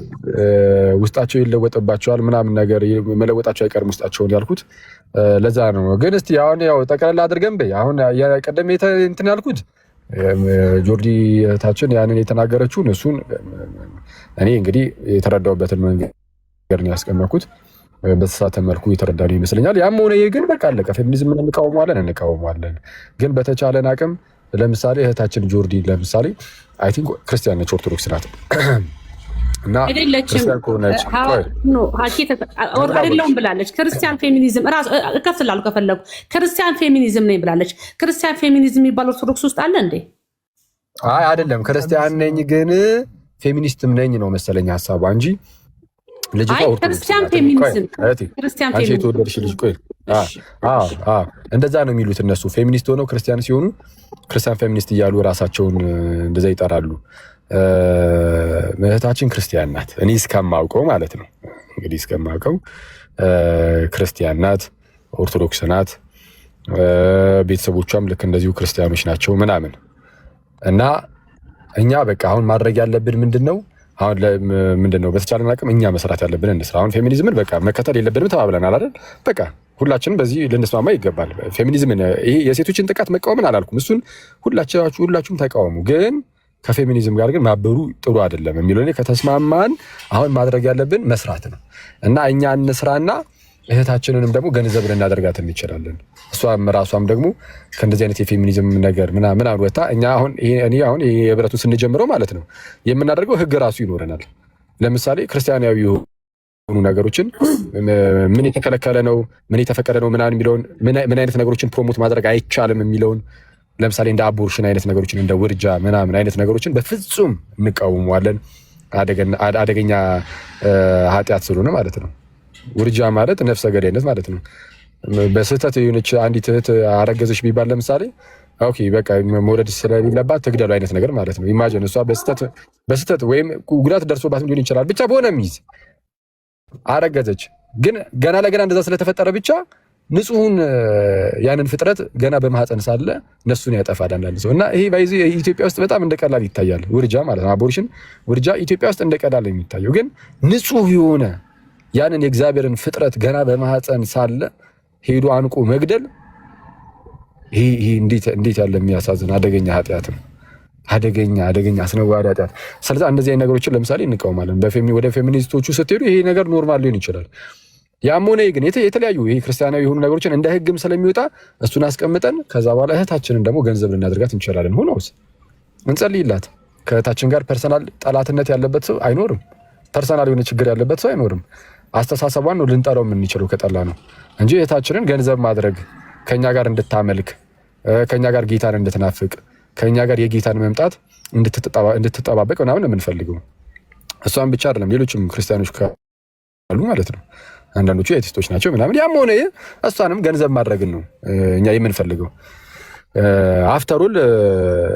ውስጣቸው ይለወጥባቸዋል ምናምን ነገር መለወጣቸው አይቀርም ውስጣቸውን ያልኩት ለዛ ነው። ግን እስቲ አሁን ያው ጠቅላላ አድርገን በይ አሁን ቀደም እንትን ያልኩት ጆርዲ እህታችን ያንን የተናገረችውን እሱን እኔ እንግዲህ የተረዳሁበትን መንገድ ነው ያስቀመጥኩት። በተሳተ መልኩ የተረዳነው ይመስለኛል። ያም ሆነ ይሄ ግን በቃ አለቀ። ፌሚኒዝም እንቃወማለን። ግን በተቻለን አቅም ለምሳሌ እህታችን ጆርዲ ለምሳሌ አይ ቲንክ ክርስቲያን ነች፣ ኦርቶዶክስ ናት እና አይደለሁም ብላለች። ክርስቲያን ፌሚኒዝም እራሱ እከፍላለሁ ከፈለጉ ክርስቲያን ፌሚኒዝም ነኝ ብላለች። ክርስቲያን ፌሚኒዝም የሚባል ኦርቶዶክስ ውስጥ አለ እንዴ? አይ አይደለም፣ ክርስቲያን ነኝ ግን ፌሚኒስትም ነኝ ነው መሰለኝ ሀሳቧ እንጂ ልጅቷ ክርስቲያን ፌሚኒዝም አንቺ የተወደድሽ ልጅ ቆይ እንደዛ ነው የሚሉት እነሱ። ፌሚኒስት ሆነው ክርስቲያን ሲሆኑ ክርስቲያን ፌሚኒስት እያሉ ራሳቸውን እንደዛ ይጠራሉ። እህታችን ክርስቲያን ናት፣ እኔ እስከማውቀው ማለት ነው። እንግዲህ እስከማውቀው ክርስቲያን ናት፣ ኦርቶዶክስ ናት። ቤተሰቦቿም ልክ እንደዚሁ ክርስቲያኖች ናቸው ምናምን እና እኛ በቃ አሁን ማድረግ ያለብን ምንድነው? አሁን ምንድነው በተቻለን አቅም እኛ መስራት ያለብን እንስራ። አሁን ፌሚኒዝምን በቃ መከተል የለብንም ተባብለናል አይደል? በቃ ሁላችንም በዚህ ልንስማማ ይገባል። ፌሚኒዝምን ይሄ የሴቶችን ጥቃት መቃወምን አላልኩም፣ እሱን ሁላችሁም ተቃወሙ። ግን ከፌሚኒዝም ጋር ግን ማበሩ ጥሩ አይደለም የሚለው ከተስማማን አሁን ማድረግ ያለብን መስራት ነው እና እኛ እንስራና እህታችንንም ደግሞ ገንዘብ ልናደርጋት እንችላለን። ራሷም ደግሞ ከእንደዚህ አይነት የፌሚኒዝም ነገር ምናምን ወጣ እኛ አሁን የህብረቱ ስንጀምረው ማለት ነው የምናደርገው ህግ ራሱ ይኖረናል። ለምሳሌ ክርስቲያናዊ የሆኑ ነገሮችን ምን የተከለከለ ነው ምን የተፈቀደ ነው ምናምን የሚለውን ምን አይነት ነገሮችን ፕሮሞት ማድረግ አይቻልም የሚለውን ለምሳሌ እንደ አቦርሽን አይነት ነገሮችን እንደ ውርጃ ምናምን አይነት ነገሮችን በፍጹም እንቃወማለን። አደገኛ ኃጢአት ስለሆነ ማለት ነው። ውርጃ ማለት ነፍሰ ገዳይነት ማለት ነው። በስህተት የሆነች አንዲት እህት አረገዘች ቢባል ለምሳሌ ኦኬ በቃ መውለድ ስለሌለባት ትግደሉ አይነት ነገር ማለት ነው። ኢማጂን እሷ በስህተት ወይም ጉዳት ደርሶባት ሊሆን ይችላል ብቻ በሆነ ሚዝ አረገዘች። ግን ገና ለገና እንደዛ ስለተፈጠረ ብቻ ንጹሑን ያንን ፍጥረት ገና በማህፀን ሳለ ነፍሱን ያጠፋል አንዳንድ ሰው እና ይሄ ባይዚ ኢትዮጵያ ውስጥ በጣም እንደቀላል ይታያል። ውርጃ ማለት ነው አቦርሽን ውርጃ ኢትዮጵያ ውስጥ እንደቀላል የሚታየው ግን ንጹሕ የሆነ ያንን የእግዚአብሔርን ፍጥረት ገና በማህፀን ሳለ ሄዶ አንቆ መግደል ይሄ እንዴት ያለ የሚያሳዝን አደገኛ ኃጢአት ነው። አደገኛ አስነዋሪ ኃጢአት። ስለዚህ እንደዚህ አይነት ነገሮችን ለምሳሌ እንቃወማለን። ወደ ፌሚኒስቶቹ ስትሄዱ ይሄ ነገር ኖርማል ሊሆን ይችላል። ያም ሆነ ግን የተለያዩ ይሄ ክርስቲያናዊ የሆኑ ነገሮችን እንደ ህግም ስለሚወጣ እሱን አስቀምጠን ከዛ በኋላ እህታችንን ደግሞ ገንዘብ ልናደርጋት እንችላለን። ሆኖስ እንጸልይላት። ከእህታችን ጋር ፐርሰናል ጠላትነት ያለበት ሰው አይኖርም። ፐርሰናል የሆነ ችግር ያለበት ሰው አይኖርም። አስተሳሰቧን ነው ልንጠራው የምንችለው ከጠላ ነው እንጂ እህታችንን ገንዘብ ማድረግ ከኛ ጋር እንድታመልክ ከኛ ጋር ጌታን እንድትናፍቅ ከኛ ጋር የጌታን መምጣት እንድትጠባበቅ ምናምን የምንፈልገው እሷን ብቻ አይደለም፣ ሌሎችም ክርስቲያኖች ካሉ ማለት ነው። አንዳንዶቹ ኤቲስቶች ናቸው ምናምን። ያም ሆነ እሷንም ገንዘብ ማድረግን ነው እኛ የምንፈልገው። አፍተሩል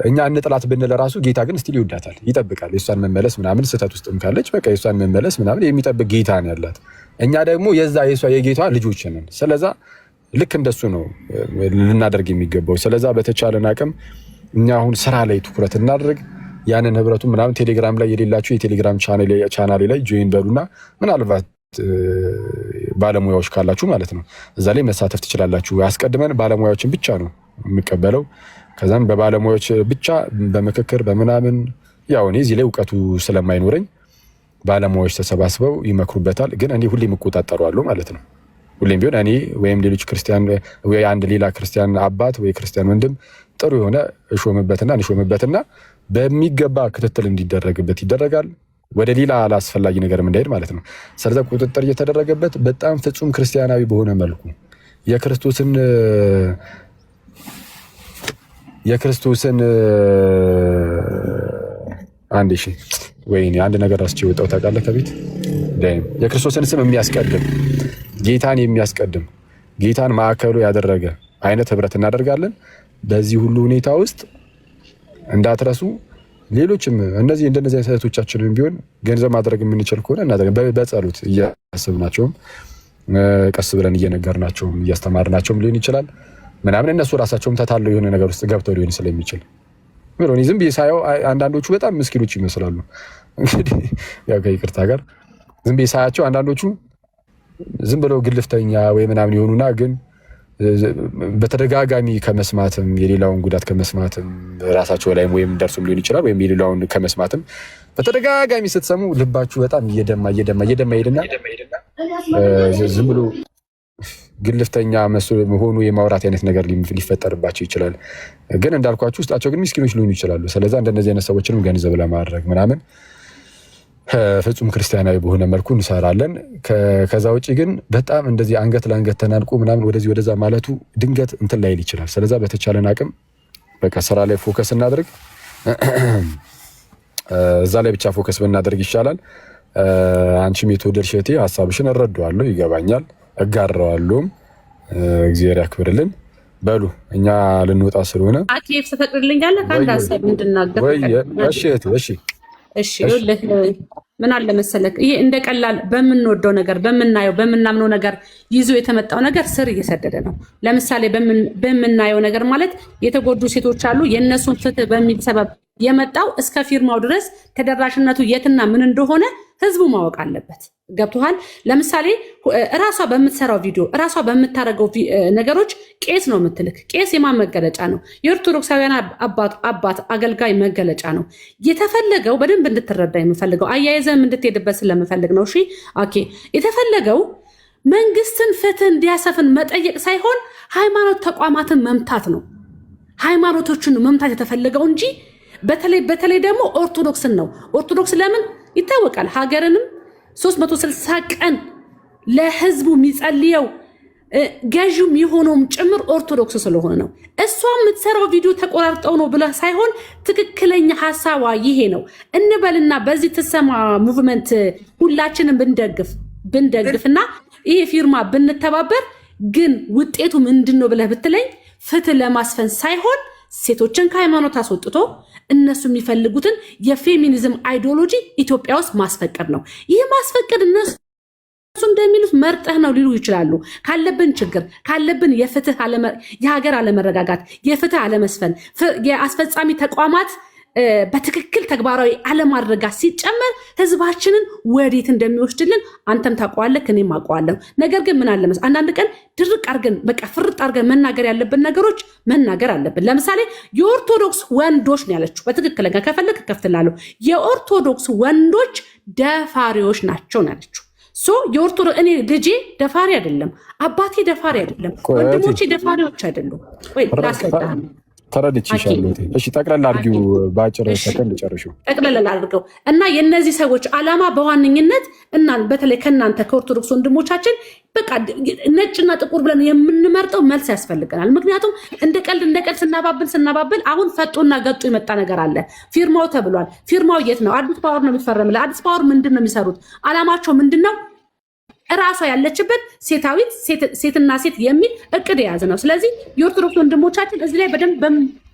እኛ እንጥላት ብንል ራሱ ጌታ ግን ስቲል ይወዳታል፣ ይጠብቃል። የእሷን መመለስ ምናምን ስህተት ውስጥም ካለች በቃ የእሷን መመለስ ምናምን የሚጠብቅ ጌታ ነው ያላት። እኛ ደግሞ የጌታ ልጆች ነን። ስለዛ ልክ እንደሱ ነው ልናደርግ የሚገባው። ስለዛ በተቻለን አቅም እኛ አሁን ስራ ላይ ትኩረት እናድርግ። ያንን ህብረቱ ምናምን ቴሌግራም ላይ የሌላችሁ የቴሌግራም ቻናሌ ላይ ጆይን በሉና ምናልባት ባለሙያዎች ካላችሁ ማለት ነው እዛ ላይ መሳተፍ ትችላላችሁ። አስቀድመን ባለሙያዎችን ብቻ ነው የሚቀበለው። ከዛም በባለሙያዎች ብቻ በምክክር በምናምን ያው እኔ እዚህ ላይ እውቀቱ ስለማይኖረኝ ባለሙያዎች ተሰባስበው ይመክሩበታል። ግን እኔ ሁሌም እቆጣጠረዋለሁ ማለት ነው። ሁሌም ቢሆን እኔ ወይም ሌሎች ክርስቲያን ወይ አንድ ሌላ ክርስቲያን አባት ወይ ክርስቲያን ወንድም ጥሩ የሆነ እንሾምበትና በሚገባ ክትትል እንዲደረግበት ይደረጋል። ወደ ሌላ አላስፈላጊ ነገር እንዳይሄድ ማለት ነው። ስለዚህ ቁጥጥር እየተደረገበት በጣም ፍጹም ክርስቲያናዊ በሆነ መልኩ የክርስቶስን አንድ ነገር አስቼ ወጣው ታውቃለህ ከቤት የክርስቶስን ስም የሚያስቀድም ጌታን ማዕከሉ ያደረገ አይነት ህብረት እናደርጋለን። በዚህ ሁሉ ሁኔታ ውስጥ እንዳትረሱ ሌሎችም እንደነዚህ እህቶቻችንን ቢሆን ገንዘብ ማድረግ የምንችል ከሆነ እናደርግ በጸሎት እያሰብናቸውም ቀስ ብለን እየነገርናቸውም እያስተማርናቸውም ሊሆን ይችላል ምናምን እነሱ ራሳቸውም ተታለው የሆነ ነገር ውስጥ ገብተው ሊሆን ስለሚችል ምንም ዝም ብዬ ሳየው አንዳንዶቹ በጣም ምስኪኖች ይመስላሉ። እንግዲህ ያው ከይቅርታ ጋር ዝም ብዬ ሳያቸው አንዳንዶቹ ዝም ብለው ግልፍተኛ ወይ ምናምን ይሆኑና ግን በተደጋጋሚ ከመስማትም የሌላውን ጉዳት ከመስማትም ራሳቸው ላይም ወይም ደርሶም ሊሆን ይችላል ወይም የሌላውን ከመስማትም በተደጋጋሚ ስትሰሙ ልባችሁ በጣም እየደማ ይሄድና ዝም ብሎ ግልፍተኛ መሆኑ የማውራት አይነት ነገር ሊፈጠርባቸው ይችላል። ግን እንዳልኳችሁ ውስጣቸው ግን ምስኪኖች ሊሆኑ ይችላሉ። ስለዚህ እንደነዚህ አይነት ሰዎችንም ገንዘብ ለማድረግ ምናምን ፍጹም ክርስቲያናዊ በሆነ መልኩ እንሰራለን። ከዛ ውጪ ግን በጣም እንደዚህ አንገት ለአንገት ተናንቆ ምናምን ወደዚህ ወደዛ ማለቱ ድንገት እንትን ላይል ይችላል። ስለዚህ በተቻለን አቅም በቃ ስራ ላይ ፎከስ እናድርግ። እዛ ላይ ብቻ ፎከስ ብናደርግ ይሻላል። አንቺም የተወደድሽ እህቴ ሀሳብሽን እረዳዋለሁ፣ ይገባኛል፣ እጋራዋለሁም። እግዚአብሔር ያክብርልን። በሉ እኛ ልንወጣ ስለሆነ አኬፍ ተፈቅድልኛለህ ከአንድ ሀሳብ እንድናገር ወይ? እሺ ምን አለ መሰለክ፣ ይሄ እንደ ቀላል በምንወደው ነገር በምናየው በምናምነው ነገር ይዞ የተመጣው ነገር ስር እየሰደደ ነው። ለምሳሌ በምናየው ነገር ማለት የተጎዱ ሴቶች አሉ። የእነሱን ፍትህ በሚል ሰበብ የመጣው እስከ ፊርማው ድረስ ተደራሽነቱ የትና ምን እንደሆነ ህዝቡ ማወቅ አለበት። ገብቶሃል? ለምሳሌ እራሷ በምትሰራው ቪዲዮ እራሷ በምታረገው ነገሮች ቄስ ነው የምትልክ። ቄስ የማን መገለጫ ነው? የኦርቶዶክሳውያን አባት አገልጋይ መገለጫ ነው። የተፈለገው በደንብ እንድትረዳ የምፈልገው አያይዘም እንድትሄድበት ስለምፈልግ ነው። እሺ ኦኬ። የተፈለገው መንግስትን ፍትህ እንዲያሰፍን መጠየቅ ሳይሆን ሃይማኖት ተቋማትን መምታት ነው። ሃይማኖቶችን መምታት የተፈለገው እንጂ በተለይ ደግሞ ኦርቶዶክስን ነው። ኦርቶዶክስ ለምን ይታወቃል። ሀገርንም 360 ቀን ለህዝቡ የሚጸልየው ገዥም የሆነውም ጭምር ኦርቶዶክስ ስለሆነ ነው። እሷ የምትሰራው ቪዲዮ ተቆራርጠው ነው ብለ ሳይሆን ትክክለኛ ሀሳቧ ይሄ ነው እንበልና በዚህ ትሰማ ሙቭመንት ሁላችንም ብንደግፍና ይሄ ፊርማ ብንተባበር ግን ውጤቱ ምንድን ነው ብለህ ብትለኝ ፍትህ ለማስፈን ሳይሆን ሴቶችን ከሃይማኖት አስወጥቶ እነሱ የሚፈልጉትን የፌሚኒዝም አይዲዮሎጂ ኢትዮጵያ ውስጥ ማስፈቀድ ነው። ይህ ማስፈቀድ እነሱ እንደሚሉት መርጠህ ነው ሊሉ ይችላሉ። ካለብን ችግር ካለብን የሀገር አለመረጋጋት፣ የፍትህ አለመስፈን፣ የአስፈጻሚ ተቋማት በትክክል ተግባራዊ አለማድረጋት ሲጨመር ህዝባችንን ወዴት እንደሚወስድልን አንተም ታውቀዋለህ፣ እኔም አውቀዋለሁ። ነገር ግን ምን አለ መሰለህ አንዳንድ ቀን ድርቅ አድርገን በቃ ፍርጥ አድርገን መናገር ያለብን ነገሮች መናገር አለብን። ለምሳሌ የኦርቶዶክስ ወንዶች ነው ያለችው። በትክክለኛ ከፈለክ ከፍትላለሁ። የኦርቶዶክስ ወንዶች ደፋሪዎች ናቸው ነው ያለችው። እኔ ልጄ ደፋሪ አይደለም፣ አባቴ ደፋሪ አይደለም፣ ወንድሞቼ ደፋሪዎች አይደሉም። ወይ ላስረዳ ተረድቼሻለሁ። እሺ ጠቅለል አድርጊው፣ በአጭር ሰከንድ ጨርሺው። ጠቅለል አድርገው እና የነዚህ ሰዎች ዓላማ በዋነኝነት እና በተለይ ከእናንተ ከኦርቶዶክስ ወንድሞቻችን በቃ ነጭና ጥቁር ብለን የምንመርጠው መልስ ያስፈልገናል። ምክንያቱም እንደ ቀልድ ስናባብል አሁን ፈጦና ገጡ የመጣ ነገር አለ። ፊርማው ተብሏል። ፊርማው የት ነው? አዲስ ፓወር ነው የሚፈረምልህ። አዲስ ፓወር ምንድን ነው የሚሰሩት? ዓላማቸው ምንድን ነው? እራሷ ያለችበት ሴትና ሴት የሚል እቅድ የያዘ ነው። ስለዚህ የኦርቶዶክስ ወንድሞቻችን እዚህ ላይ በደንብ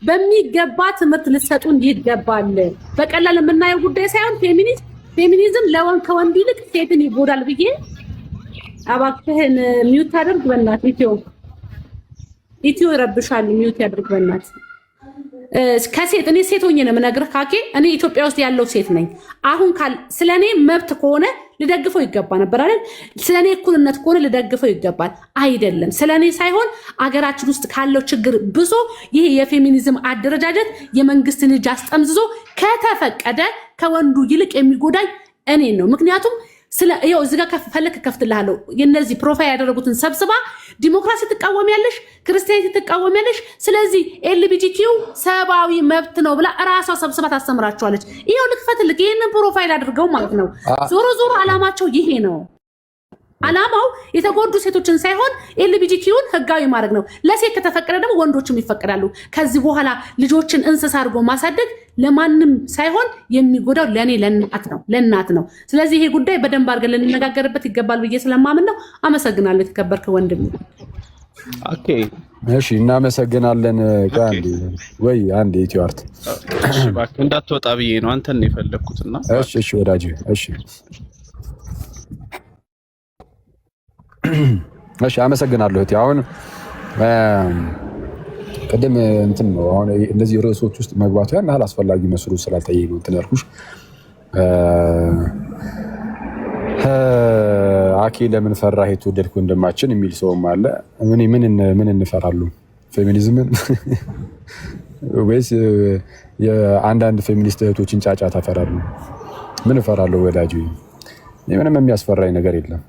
በሚገባ ትምህርት ልትሰጡን ይገባል። በቀላል የምናየው ጉዳይ ሳይሆን ፌሚኒዝም ከወንድ ይልቅ ሴትን ይጎዳል ብዬ እባክህን ሚዩት አድርግ በእናት ኢትዮ ይረብሻል። ሚዩት ያድርግ በእናት ከሴት እኔ ሴት ሆኜ ነው የምነግርህ ካኬ። እኔ ኢትዮጵያ ውስጥ ያለው ሴት ነኝ። አሁን ስለኔ መብት ከሆነ ልደግፈው ይገባ ነበር አይደል? ስለኔ እኩልነት ከሆነ ልደግፈው ይገባል አይደለም። ስለኔ ሳይሆን አገራችን ውስጥ ካለው ችግር ብሶ ይሄ የፌሚኒዝም አደረጃጀት የመንግስትን እጅ አስጠምዝዞ ከተፈቀደ ከወንዱ ይልቅ የሚጎዳኝ እኔን ነው። ምክንያቱም ይኸው እዚህ ጋር ፈለክ ከፍትልሃለሁ። የነዚህ ፕሮፋይል ያደረጉትን ሰብስባ ዲሞክራሲ ትቃወሚያለሽ፣ ክርስቲያኒቲ ትቃወሚያለሽ፣ ስለዚህ ኤልጂቢቲኪው ሰብአዊ መብት ነው ብላ እራሷ ሰብስባ ታስተምራቸዋለች። ይኸው ልክፈትልክ፣ ይህንን ፕሮፋይል አድርገው ማለት ነው። ዞሮ ዓላማቸው ይሄ ነው። ዓላማው የተጎዱ ሴቶችን ሳይሆን ኤልጂቢቲኪውን ህጋዊ ማድረግ ነው። ለሴት ከተፈቀደ ደግሞ ወንዶችም ይፈቀዳሉ። ከዚህ በኋላ ልጆችን እንስሳ አድርጎ ማሳደግ ለማንም ሳይሆን የሚጎዳው ለእናት ነው። ስለዚህ ይሄ ጉዳይ በደንብ አድርገን ልንነጋገርበት ይገባል ብዬ ስለማምን ነው። አመሰግናለሁ የተከበርከ ወንድም። ኦኬ እሺ እናመሰግናለን። ጋንዲ ወይ አንድ ኢትዮ አርት እሺ፣ እባክህ እንዳትወጣ ብዬ ነው አንተን ነው የፈለኩትና። እሺ ወዳጅ እሺ እሺ አመሰግናለሁ እህቴ። አሁን ቅድም እንትን ነው አሁን እነዚህ ርዕሶች ውስጥ መግባቱ ያን ያህል አስፈላጊ መስሎ ስላልታየኝ ነው እንትን ያልኩሽ። አኬ ለምን ፈራህ የተወደድኩ ወንድማችን የሚል ሰውም አለ። ምን እንፈራለን? ፌሚኒዝምን ወይስ የአንዳንድ ፌሚኒስት እህቶችን ጫጫታ እፈራለሁ? ምን እፈራለሁ ወዳጅ? ምንም የሚያስፈራኝ ነገር የለም።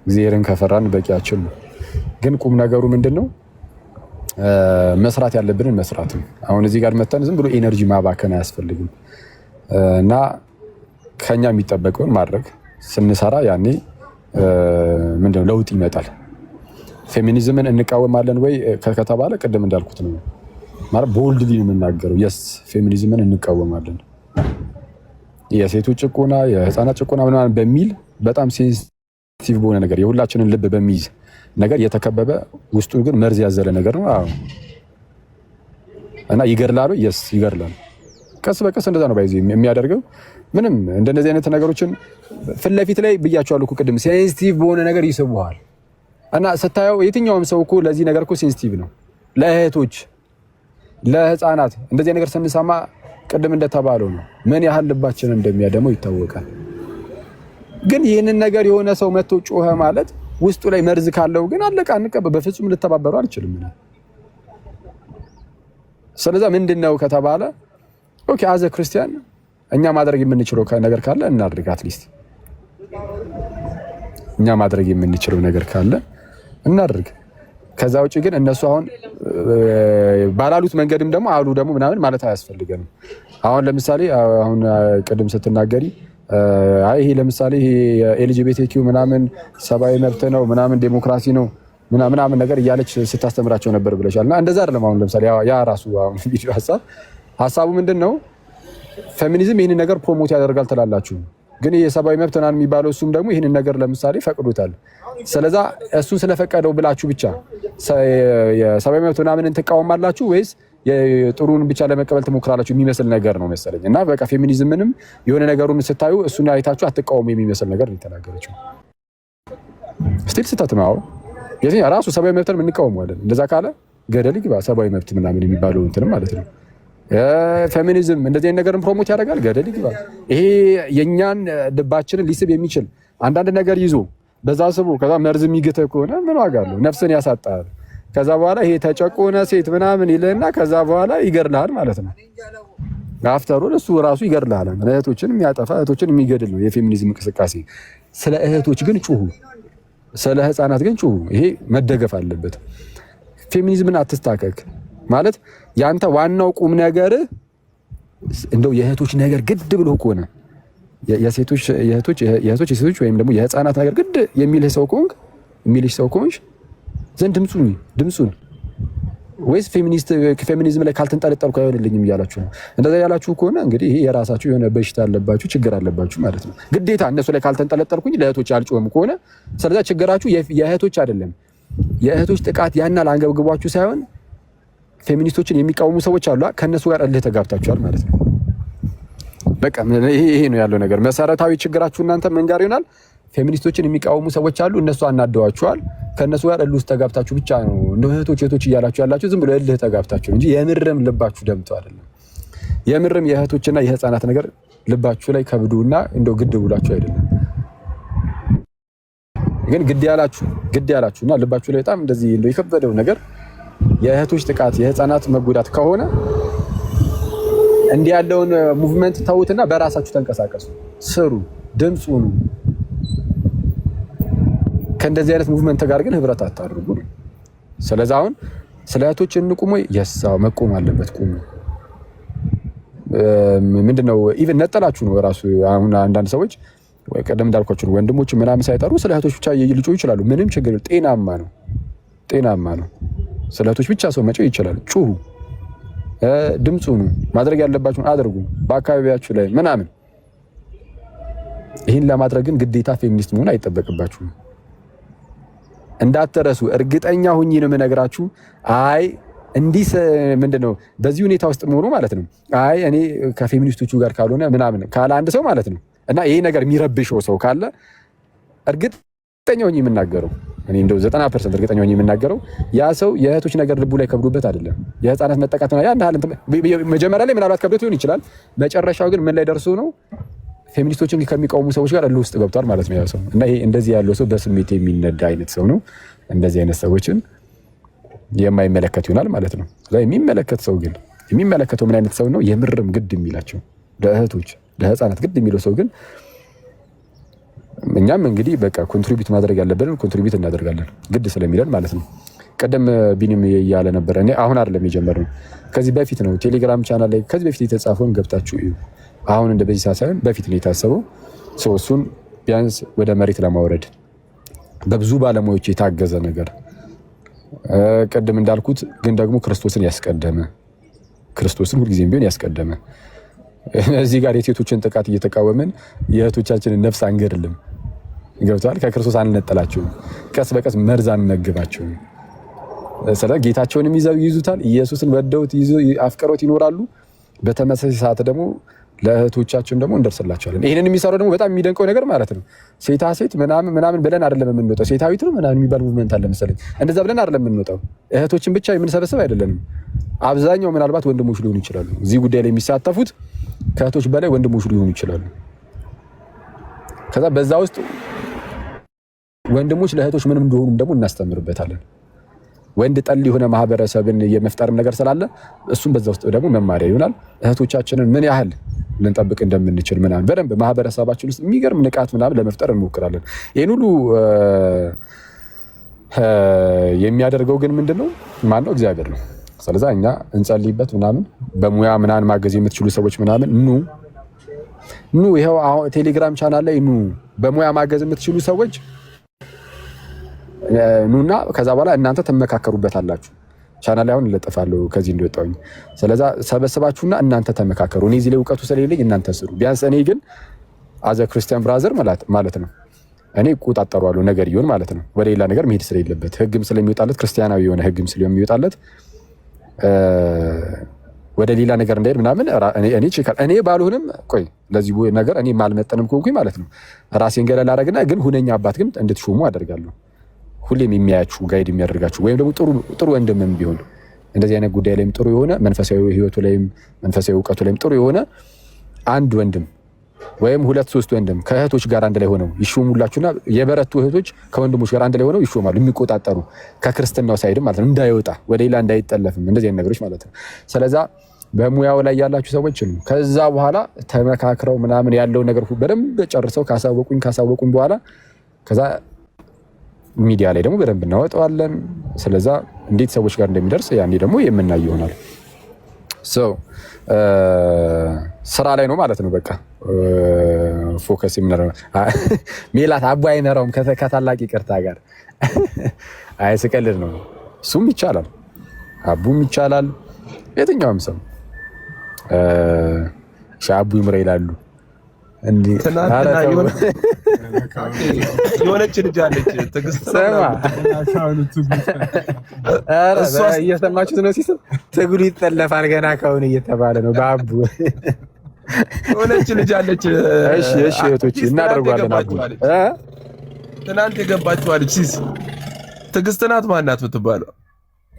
እግዚአብሔርን ከፈራን በቂያችን ነው። ግን ቁም ነገሩ ምንድነው? መስራት ያለብንን መስራት ነው። አሁን እዚህ ጋር መተን ዝም ብሎ ኤነርጂ ማባከን አያስፈልግም እና ከኛ የሚጠበቀውን ማድረግ ስንሰራ ያኔ ምንድነው ለውጥ ይመጣል። ፌሚኒዝምን እንቃወማለን ወይ ከተባለ ቅድም እንዳልኩት ነው ማለት ቦልድሊ የምናገረው የስ ፌሚኒዝምን እንቃወማለን። የሴቶች ጭቆና፣ የህፃናት ጭቆና ምናምን በሚል በጣም ሴንሲቲቭ በሆነ ነገር የሁላችንን ልብ በሚይዝ ነገር የተከበበ ውስጡ ግን መርዝ ያዘለ ነገር ነው። አዎ እና ይገድላል። የስ ይገድላል። ቀስ በቀስ እንደዛ ነው ባይዚ የሚያደርገው። ምንም እንደነዚህ አይነት ነገሮችን ፊት ለፊት ላይ ብያቸዋለሁ እኮ ቅድም ሴንሲቲቭ በሆነ ነገር ይስቡሃል። እና ስታየው የትኛውም ሰው እኮ ለዚህ ነገር እኮ ሴንሲቲቭ ነው። ለእህቶች፣ ለህፃናት እንደዚህ ነገር ስንሰማ ቅድም እንደተባለው ነው ምን ያህል ልባችን እንደሚያደመው ይታወቃል። ግን ይህንን ነገር የሆነ ሰው መጥቶ ጮኸ ማለት ውስጡ ላይ መርዝ ካለው ግን አለቃ አንቀበል። በፍጹም ልተባበሩ አልችልም። ስለዚህ ምንድነው ከተባለ ኦኬ አዘ ክርስቲያን እኛ ማድረግ የምንችለው ነገር ካለ እናድርግ። አትሊስት እኛ ማድረግ የምንችለው ነገር ካለ እናድርግ። ከዛ ውጪ ግን እነሱ አሁን ባላሉት መንገድም ደግሞ አሉ ደግሞ ምናምን ማለት አያስፈልገንም። አሁን ለምሳሌ አሁን ቅድም ስትናገሪ አይ ይሄ ለምሳሌ ይሄ ኤልጂቢቲኪው ምናምን ሰብአዊ መብት ነው ምናምን ዴሞክራሲ ነው ምናምን ነገር እያለች ስታስተምራቸው ነበር ብለሻልና እንደዛ አይደለም። አሁን ለምሳሌ ያ ራሱ አሁን ቪዲዮ ሀሳቡ ምንድነው? ፌሚኒዝም ይህንን ነገር ፕሮሞት ያደርጋል ትላላችሁ፣ ግን የሰብአዊ መብት ምናምን የሚባለው እሱም ደግሞ ይህንን ነገር ለምሳሌ ፈቅዶታል። ስለዛ እሱን ስለፈቀደው ብላችሁ ብቻ የሰብአዊ መብት ምናምን ትቃወማላችሁ ወይስ የጥሩን ብቻ ለመቀበል ትሞክራላችሁ የሚመስል ነገር ነው መሰለኝ። እና በቃ ፌሚኒዝምንም የሆነ ነገሩን ስታዩ እሱን አይታችሁ አትቃወሙ የሚመስል ነገር ነው የተናገረችው። ስቲል ስህተት ነው። የትኛው ራሱ ሰብአዊ መብትን እንቃወማለን። እንደዛ ካለ ገደል ይግባ። ሰብአዊ መብት ምናምን የሚባለው እንትንም ማለት ነው። ፌሚኒዝም እንደዚህ አይነት ነገርን ፕሮሞት ያደርጋል፣ ገደል ይግባ። ይሄ የኛን ልባችንን ሊስብ የሚችል አንዳንድ ነገር ይዞ በዛ ስቡ ከዛ መርዝ የሚገተ ከሆነ ምን ዋጋ አለው? ነፍስን ያሳጣል። ከዛ በኋላ ይሄ ተጨቆነ ሴት ምናምን ይለና ከዛ በኋላ ይገድልሃል ማለት ነው። አፍተሩን እሱ ራሱ ይገድልሃል። እህቶችን የሚያጠፋ እህቶችን የሚገድል ነው የፌሚኒዝም እንቅስቃሴ። ስለ እህቶች ግን ጩሁ፣ ስለ ህፃናት ግን ጩሁ። ይሄ መደገፍ አለበት። ፌሚኒዝምን አትስታከክ ማለት ያንተ ዋናው ቁም ነገር እንደው የእህቶች ነገር ግድ ብሎ ከሆነ የሴቶች ወይም ደግሞ የህፃናት ነገር ግድ የሚልህ ሰው ከሆንሽ ዘንድ ድምፁን ወይስ ፌሚኒዝም ላይ ካልተንጠለጠልኩ አይሆንልኝም እያላችሁ ነው። እንደዛ ያላችሁ ከሆነ እንግዲህ ይሄ የራሳችሁ የሆነ በሽታ አለባችሁ፣ ችግር አለባችሁ ማለት ነው። ግዴታ እነሱ ላይ ካልተንጠለጠልኩኝ ለእህቶች አልጮህም ከሆነ ስለዛ ችግራችሁ የእህቶች አይደለም። የእህቶች ጥቃት ያናል አንገብግቧችሁ ሳይሆን ፌሚኒስቶችን የሚቃወሙ ሰዎች አሉ፣ ከነሱ ጋር እልህ ተጋብታችኋል ማለት ነው። በቃ ይሄ ነው ያለው ነገር። መሰረታዊ ችግራችሁ እናንተ ምን ጋር ይሆናል? ፌሚኒስቶችን የሚቃወሙ ሰዎች አሉ፣ እነሱ አናደዋችኋል። ከነሱ ጋር እልህ ውስጥ ተጋብታችሁ ብቻ ነው እንደው እህቶች እያላችሁ ያላችሁ ዝም ብሎ እልህ ተጋብታችሁ እንጂ የምርም ልባችሁ ደምቶ አይደለም። የምርም የእህቶችና የህፃናት ነገር ልባችሁ ላይ ከብዱና እንደው ግድ ብሏችሁ አይደለም። ግን ግድ ያላችሁና ልባችሁ ላይ በጣም እንደዚህ እንደው የከበደው ነገር የእህቶች ጥቃት የህፃናት መጎዳት ከሆነ እንዲህ ያለውን ሙቭመንት ተውትና በራሳችሁ ተንቀሳቀሱ፣ ስሩ፣ ድምፁ ነው። ከእንደዚህ አይነት ሙቭመንት ጋር ግን ህብረት አታድርጉ። ስለዚህ አሁን ስለ እህቶች እንቁም ወይ? የሳው መቆም አለበት። ቁሙ። ምንድነው ኢቭን ነጠላችሁ ነው ራሱ። አሁን አንዳንድ ሰዎች ቀደም እንዳልኳችሁ ወንድሞች ምናምን ሳይጠሩ ስለ እህቶች ብቻ ሊጮሁ ይችላሉ። ምንም ችግር ጤናማ ነው። ስለ እህቶች ብቻ ሰው መጮህ ይችላል። ጩሁ፣ ድምፁ ነው። ማድረግ ያለባችሁን አድርጉ በአካባቢያችሁ ላይ ምናምን። ይህን ለማድረግ ግን ግዴታ ፌሚኒስት መሆን አይጠበቅባችሁም። እንዳትረሱ። እርግጠኛ ሁኚ ነው የምነግራችሁ። አይ እንዲህ ምንድነው በዚህ ሁኔታ ውስጥ መሆኑ ማለት ነው። አይ እኔ ከፌሚኒስቶቹ ጋር ካልሆነ ምናምን ካለ አንድ ሰው ማለት ነው እና ይሄ ነገር የሚረብሸው ሰው ካለ እርግጠኛ ሆኜ የምናገረው እኔ እንደው 90% እርግጠኛ ሆኜ የምናገረው ያ ሰው የእህቶች ነገር ልቡ ላይ ከብዶበት አይደለም። የህፃናት መጠቃት ነው ያን ሀል መጀመሪያ ላይ ምናልባት ከብዶት ሊሆን ይችላል። መጨረሻው ግን ምን ላይ ደርሶ ነው ፌሚኒስቶችን ከሚቃወሙ ሰዎች ጋር እልህ ውስጥ ገብቷል ማለት ነው ያ ሰው። እና ይሄ እንደዚህ ያለው ሰው በስሜት የሚነዳ አይነት ሰው ነው። እንደዚህ አይነት ሰዎችን የማይመለከት ይሆናል ማለት ነው። የሚመለከት ሰው ግን የሚመለከተው ምን አይነት ሰው ነው? የምርም ግድ የሚላቸው ለእህቶች ለህፃናት ግድ የሚለው ሰው ግን እኛም እንግዲህ በቃ ኮንትሪቢዩት ማድረግ ያለብንን ኮንትሪቢዩት እናደርጋለን ግድ ስለሚለን ማለት ነው። ቀደም ቢኒም እያለ ነበር። እኔ አሁን አይደለም የጀመርነው ከዚህ በፊት ነው። ቴሌግራም ቻናል ላይ ከዚህ በፊት የተጻፈውን ገብታችሁ እዩ። አሁን እንደ በዚህ ሳይሆን በፊት ነው የታሰበው። እሱን ቢያንስ ወደ መሬት ለማውረድ በብዙ ባለሙያዎች የታገዘ ነገር ቀደም እንዳልኩት ግን ደግሞ ክርስቶስን ያስቀደመ ክርስቶስን ሁልጊዜም ቢሆን ያስቀደመ እዚህ ጋር የሴቶችን ጥቃት እየተቃወምን የእህቶቻችንን ነፍስ አንገድልም። ገብቷል። ከክርስቶስ አንነጠላቸውም። ቀስ በቀስ መርዝ አንመግባቸውም። ስለዚህ ጌታቸውንም ይዙታል። ኢየሱስን ወደውት አፍቅረውት ይኖራሉ። በተመሳሳይ ሰዓት ደግሞ ለእህቶቻችን ደግሞ እንደርስላቸዋለን። ይሄንን የሚሰራው ደግሞ በጣም የሚደንቀው ነገር ማለት ነው ሴታ ሴት ምናምን ብለን አይደለም የምንወጣው። ሴታዊት ነው ምናምን የሚባል ሙቭመንት አለ መሰለኝ። እንደዛ ብለን አይደለም የምንወጣው። እህቶችን ብቻ የምንሰበስብ አይደለንም። አብዛኛው ምናልባት ወንድሞች ሊሆኑ ይችላሉ። እዚህ ጉዳይ ላይ የሚሳተፉት ከእህቶች በላይ ወንድሞች ሊሆኑ ይችላሉ። ከዛ በዛ ውስጥ ወንድሞች ለእህቶች ምንም እንደሆኑ ደግሞ እናስተምርበታለን። ወንድ ጠል የሆነ ማህበረሰብን የመፍጠር ነገር ስላለ እሱም በዛ ውስጥ ደግሞ መማሪያ ይሆናል። እህቶቻችንን ምን ያህል ልንጠብቅ እንደምንችል ምናምን በደንብ ማህበረሰባችን ውስጥ የሚገርም ንቃት ምናምን ለመፍጠር እንሞክራለን። ይህን ሁሉ የሚያደርገው ግን ምንድነው? ማነው? እግዚአብሔር ነው። ስለዚህ እኛ እንጸልይበት ምናምን በሙያ ምናምን ማገዝ የምትችሉ ሰዎች ምናምን ኑ ይሄው አሁን ቴሌግራም ቻናል ላይ ኑ በሙያ ማገዝ የምትችሉ ሰዎች ኑና ከዛ በኋላ እናንተ ተመካከሩበታላችሁ። ቻናል ላይ አሁን ለጠፋለሁ ከዚህ እንደወጣሁኝ። ስለዚህ ሰበስባችሁና እናንተ ተመካከሩ። እኔ እዚህ ላይ እውቀቱ ስለሌለኝ እናንተ ስሩ። ቢያንስ እኔ ግን አዘ ክርስቲያን ብራዘር ማለት ነው እኔ እቆጣጠረዋለሁ ነገር ይሁን ማለት ነው። ወደ ሌላ ነገር መሄድ ስለሌለበት ህግም ስለሚወጣለት ክርስቲያናዊ የሆነ ህግም ስለሚወጣለት ወደ ሌላ ነገር እንዳይሄድ ምናምን እኔ ባልሆንም ቆይ ለዚህ ነገር እኔ ማልመጠንም ኮንኩኝ ማለት ነው ራሴን ገለል አደረግና ግን ሁነኛ አባት ግን እንድትሾሙ አደርጋለሁ። ሁሌም የሚያያችሁ ጋይድ የሚያደርጋችሁ ወይም ደግሞ ጥሩ ወንድምም ቢሆን እንደዚህ አይነት ጉዳይ ላይም ጥሩ የሆነ መንፈሳዊ ህይወቱ ላይም መንፈሳዊ እውቀቱ ላይም ጥሩ የሆነ አንድ ወንድም ወይም 2-3 ወንድም ከእህቶች ጋር አንድ ላይ ሆነው ይሾሙላችሁና የበረቱ እህቶች ከወንድሞች ጋር አንድ ላይ ሆነው ይሾማሉ። የሚቆጣጠሩ ከክርስትናው ሳይድም ማለት ነው እንዳይወጣ ወደ ሌላ እንዳይጠለፍም እንደዚህ አይነት ነገሮች ማለት ነው። ስለዚህ በሙያው ላይ ያላችሁ ሰዎች ከዛ በኋላ ተመካክረው ምናምን ያለው ነገር በደንብ ጨርሰው ካሳወቁኝ በኋላ ከዛ ሚዲያ ላይ ደግሞ በደንብ እናወጣዋለን። ስለዛ እንዴት ሰዎች ጋር እንደሚደርስ ያኔ ደግሞ የምናይ ይሆናል። ስራ ላይ ነው ማለት ነው። በቃ ፎከስ የምናደርገው ሜላት አቡ አይነራውም ከታላቅ ይቅርታ ጋር አይስቀልድ ነው። እሱም ይቻላል፣ አቡም ይቻላል። የትኛውም ሰው ሻቡ ይምራ ይላሉ። የሆነች ልጅ አለች ትዕግስት እየሰማችሁት ነው ሲስም ትግሉ ይጠለፋል ገና ከአሁን እየተባለ ነው በአቡ የሆነች ልጅ አለች። እሺ እህቶች እናደርጓለን። አቡ ትናንት የገባችዋ ልጅ ሲስ ትዕግስት ናት ማናት የምትባለው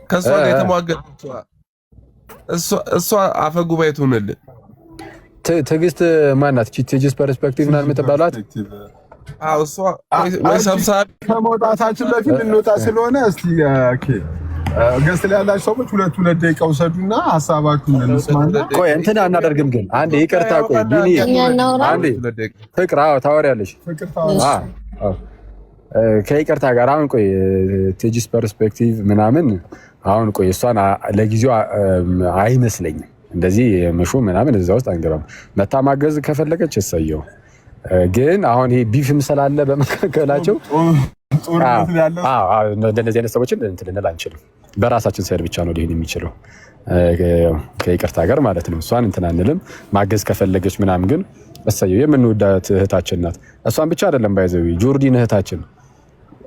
ከእሷ ጋር የተሟገጠችዋ እሷ አፈ ጉባኤ ትሆንልን። ትዕግስት ማናት? ቲጂስ ፐርስፔክቲቭ ምናምን የምትባሏት እሷ ወይ ሰብሳቢ ከመውጣታችን በፊት እንወጣ ስለሆነ እስቲ ገስት ላይ ያላችሁ ሰዎች 2 ደቂቃ ውሰዱና ሀሳባችሁን እንስማና። ቆይ እንትን አናደርግም ግን አንዴ ይቅርታ። ቆይ ቢኒ አንዴ ፍቅር ታወሪያለሽ። ከይቅርታ ጋር አሁን ቆይ ቲጂስ ፐርስፔክቲቭ ምናምን አሁን ቆይ እሷን ለጊዜው አይመስለኝም እንደዚህ መሾ ምናምን እዛ ውስጥ አንገባም። መታ ማገዝ ከፈለገች እሰየው። ግን አሁን ይሄ ቢፍም ስላለ በመካከላቸው እንደነዚህ አይነት ሰዎችን እንትን ልንል አንችልም። በራሳችን ሳይድ ብቻ ነው ሊሆን የሚችለው ከይቅርታ ጋር ማለት ነው። እሷን እንትን አንልም። ማገዝ ከፈለገች ምናምን ግን እሰየው። የምንወዳት እህታችን ናት። እሷን ብቻ አይደለም ባይዘው ጆርዲን እህታችን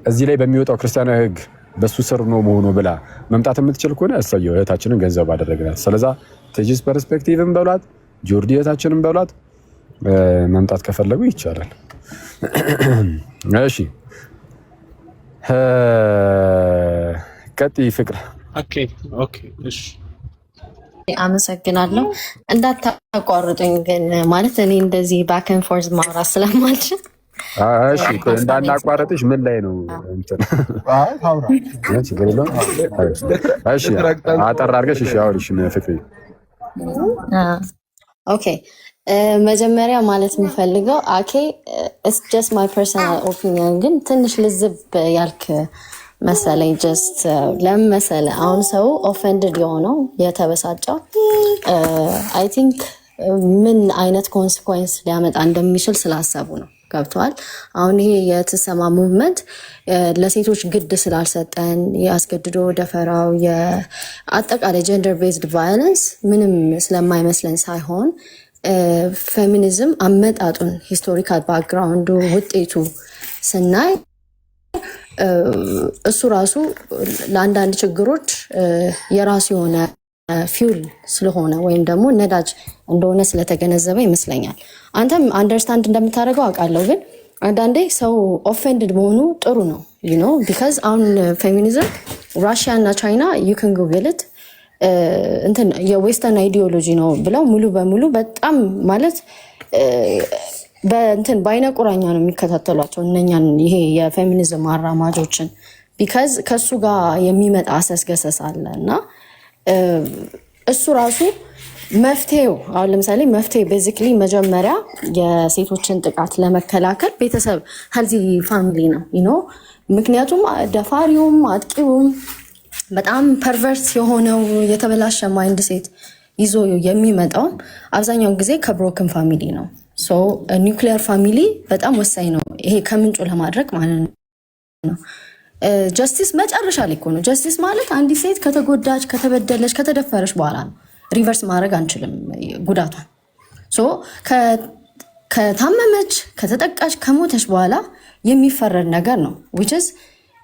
እዚህ ላይ በሚወጣው ክርስቲያናዊ ህግ በሱ ስር ነው መሆኑ ብላ መምጣት የምትችል ከሆነ እሰየው፣ እህታችንን ገንዘብ አደረግናት። ስለዛ ቴጂስ ፐርስፔክቲቭን በሏት፣ ጆርዲ እህታችንን በሏት፣ መምጣት ከፈለጉ ይቻላል። እሺ ቀጥይ ፍቅር። ኦኬ እሺ አመሰግናለሁ። እንዳታቋርጡኝ ግን ማለት እኔ እንደዚህ ባክ ኤንድ ፎርዝ ማውራት ስለማልችል እሺ እንዳናቋረጥሽ ምን ላይ ነው እንትን ችግር የለውም። እሺ አጠር አድርገሽ እሺ አውሪሽ ፍቅር። ኦኬ መጀመሪያ ማለት የምፈልገው አኬ ኢትስ ጀስት ማይ ፐርሰናል ኦፒኒየን ግን ትንሽ ልዝብ ያልክ መሰለኝ። ጀስት ለምን መሰለህ አሁን ሰው ኦፌንድድ የሆነው የተበሳጨው አይ ቲንክ ምን አይነት ኮንሲኩዌንስ ሊያመጣ እንደሚችል ስላሰቡ ነው። ገብተዋል። አሁን ይሄ የተሰማ ሙቭመንት ለሴቶች ግድ ስላልሰጠን የአስገድዶ ደፈራው የአጠቃላይ ጀንደር ቤዝድ ቫዮለንስ ምንም ስለማይመስለን ሳይሆን ፌሚኒዝም አመጣጡን ሂስቶሪካል ባክግራውንዱ ውጤቱ ስናይ እሱ ራሱ ለአንዳንድ ችግሮች የራሱ የሆነ ፊውል ስለሆነ ወይም ደግሞ ነዳጅ እንደሆነ ስለተገነዘበ ይመስለኛል። አንተም አንደርስታንድ እንደምታደርገው አውቃለሁ። ግን አንዳንዴ ሰው ኦፌንድድ መሆኑ ጥሩ ነው ቢካዝ አሁን ፌሚኒዝም ራሽያ እና ቻይና ዩክን ጉግልት እንትን የዌስተርን አይዲዮሎጂ ነው ብለው ሙሉ በሙሉ በጣም ማለት በእንትን በአይነ ቁራኛ ነው የሚከታተሏቸው እነኛን ይሄ የፌሚኒዝም አራማጆችን ቢካዝ ከሱ ጋር የሚመጣ አሰስገሰስ አለ እና እሱ ራሱ መፍትሄው አሁን ለምሳሌ መፍትሄ ቤዚክሊ መጀመሪያ የሴቶችን ጥቃት ለመከላከል ቤተሰብ ሄልዚ ፋሚሊ ነው ምክንያቱም ደፋሪውም አጥቂውም በጣም ፐርቨርስ የሆነው የተበላሸ ማይንድ ሴት ይዞ የሚመጣው አብዛኛውን ጊዜ ከብሮክን ፋሚሊ ነው። ሶ ኒውክሊየር ፋሚሊ በጣም ወሳኝ ነው ይሄ ከምንጩ ለማድረግ ማለት ነው። ጀስቲስ መጨረሻ ላይ እኮ ነው። ጀስቲስ ማለት አንዲት ሴት ከተጎዳች፣ ከተበደለች፣ ከተደፈረች በኋላ ነው። ሪቨርስ ማድረግ አንችልም ጉዳቷን። ሶ ከታመመች፣ ከተጠቃች፣ ከሞተች በኋላ የሚፈረድ ነገር ነው which is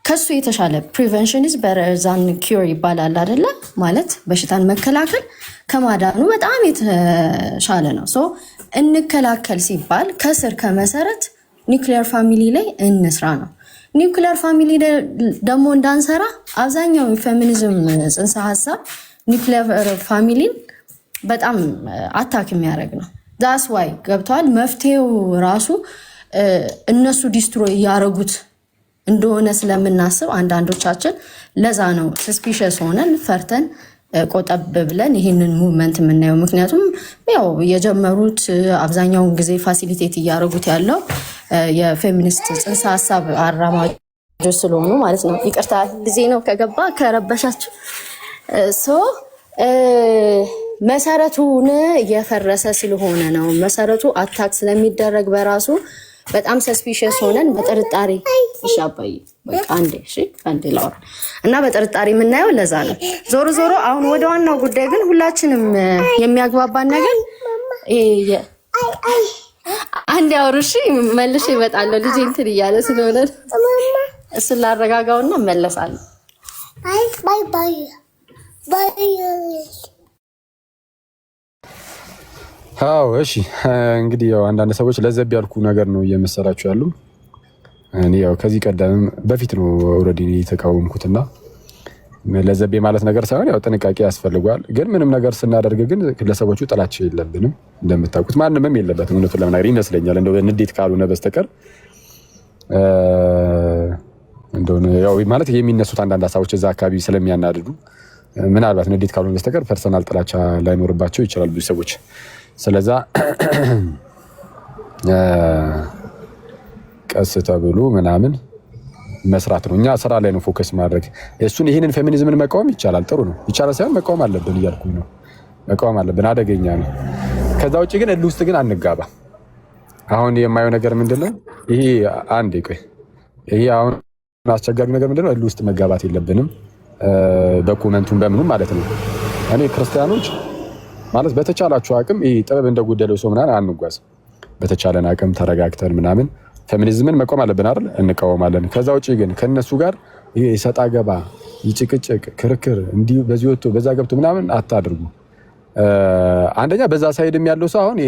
ከሱ የተሻለ ፕሪቨንሽን ኢዝ ቤተር ዛን ኪውር ይባላል አይደለ? ማለት በሽታን መከላከል ከማዳኑ በጣም የተሻለ ነው። ሶ እንከላከል ሲባል ከስር ከመሰረት ኒውክሊየር ፋሚሊ ላይ እንስራ ነው። ኒውክሊየር ፋሚሊ ደግሞ እንዳንሰራ አብዛኛው ፌሚኒዝም ጽንሰ ሀሳብ ኒውክሊየር ፋሚሊን በጣም አታክ የሚያደርግ ነው። ዳስ ዋይ ገብተዋል። መፍትሄው ራሱ እነሱ ዲስትሮይ እያደረጉት እንደሆነ ስለምናስብ አንዳንዶቻችን ለዛ ነው ሰስፒሸስ ሆነን ፈርተን ቆጠብ ብለን ይህንን ሙቭመንት የምናየው። ምክንያቱም ያው የጀመሩት አብዛኛውን ጊዜ ፋሲሊቴት እያደረጉት ያለው የፌሚኒስት ጽንሰ ሀሳብ አራማጆች ስለሆኑ ማለት ነው። ይቅርታ ጊዜ ነው ከገባ ከረበሻችሁ። መሰረቱን እየፈረሰ ስለሆነ ነው። መሰረቱ አታክ ስለሚደረግ በራሱ በጣም ሰስፒሸስ ሆነን በጥርጣሬ ይሻባይ በቃ አንዴ ላውራ እና በጥርጣሬ የምናየው ለዛ ነው። ዞሮ ዞሮ አሁን ወደ ዋናው ጉዳይ ግን ሁላችንም የሚያግባባን ነገር አንዴ አውሩሽ መልሼ እመጣለሁ። ልጄ እንትን እያለ ስለሆነ እሱን ላረጋጋውና እመለሳለሁ። ባይ ባይ ባይ። አዎ እሺ። እንግዲህ ያው አንዳንድ ሰዎች ለዘብ ያልኩ ነገር ነው እየመሰላችሁ ያሉ። እኔ ያው ከዚህ ቀደም በፊት ነው ኦልሬዲ የተቃወምኩትና ለዘብ ማለት ነገር ሳይሆን ያው ጥንቃቄ ያስፈልጋል። ግን ምንም ነገር ስናደርግ ግን ለሰዎቹ ጥላቻ የለብንም። እንደምታውቁት ማንንም የለበትም እውነቱን ለመናገር ይመስለኛል። እንደው ንዴት ካልሆነ በስተቀር እንደው ያው ማለት የሚነሱት አንዳንድ ሀሳቦች እዛ አካባቢ ስለሚያናድዱ ምናልባት ንዴት ካልሆነ በስተቀር ፐርሰናል ጥላቻ ላይኖርባቸው ይችላል ብዙ ሰዎች። ስለዛ ቀስ ተብሎ ምናምን መስራት ነው። እኛ ስራ ላይ ነው ፎከስ ማድረግ። እሱን ይሄንን ፌሚኒዝምን መቃወም ይቻላል፣ ጥሩ ነው። ይቻላል ሳይሆን መቃወም አለብን እያልኩኝ ነው። መቃወም አለብን፣ አደገኛ ነው። ከዛ ውጭ ግን እልህ ውስጥ ግን አንጋባ። አሁን የማየው ነገር ምንድነው? ይሄ አንዴ ቆይ፣ ይሄ አሁን አስቸጋሪ ነገር ምንድነው? እልህ ውስጥ መጋባት የለብንም። በኮመንቱም በምኑም ማለት ነው። እኔ ክርስቲያኖች ማለት በተቻላችሁ አቅም ይሄ ጥበብ እንደጎደለው ሰው ምናምን አንጓዝ። በተቻለን አቅም ተረጋግተን ምናምን ፌሚኒዝምን መቆም አለብን አይደል? እንቃወማለን። ከዛ ውጪ ግን ከነሱ ጋር ይሄ የሰጣ ገባ ይጭቅጭቅ ክርክር እንዲሁ በዚህ ወጥቶ በዛ ገብቶ ምናምን አታድርጉ። አንደኛ በዛ ሳይድም ያለው ሰው አሁን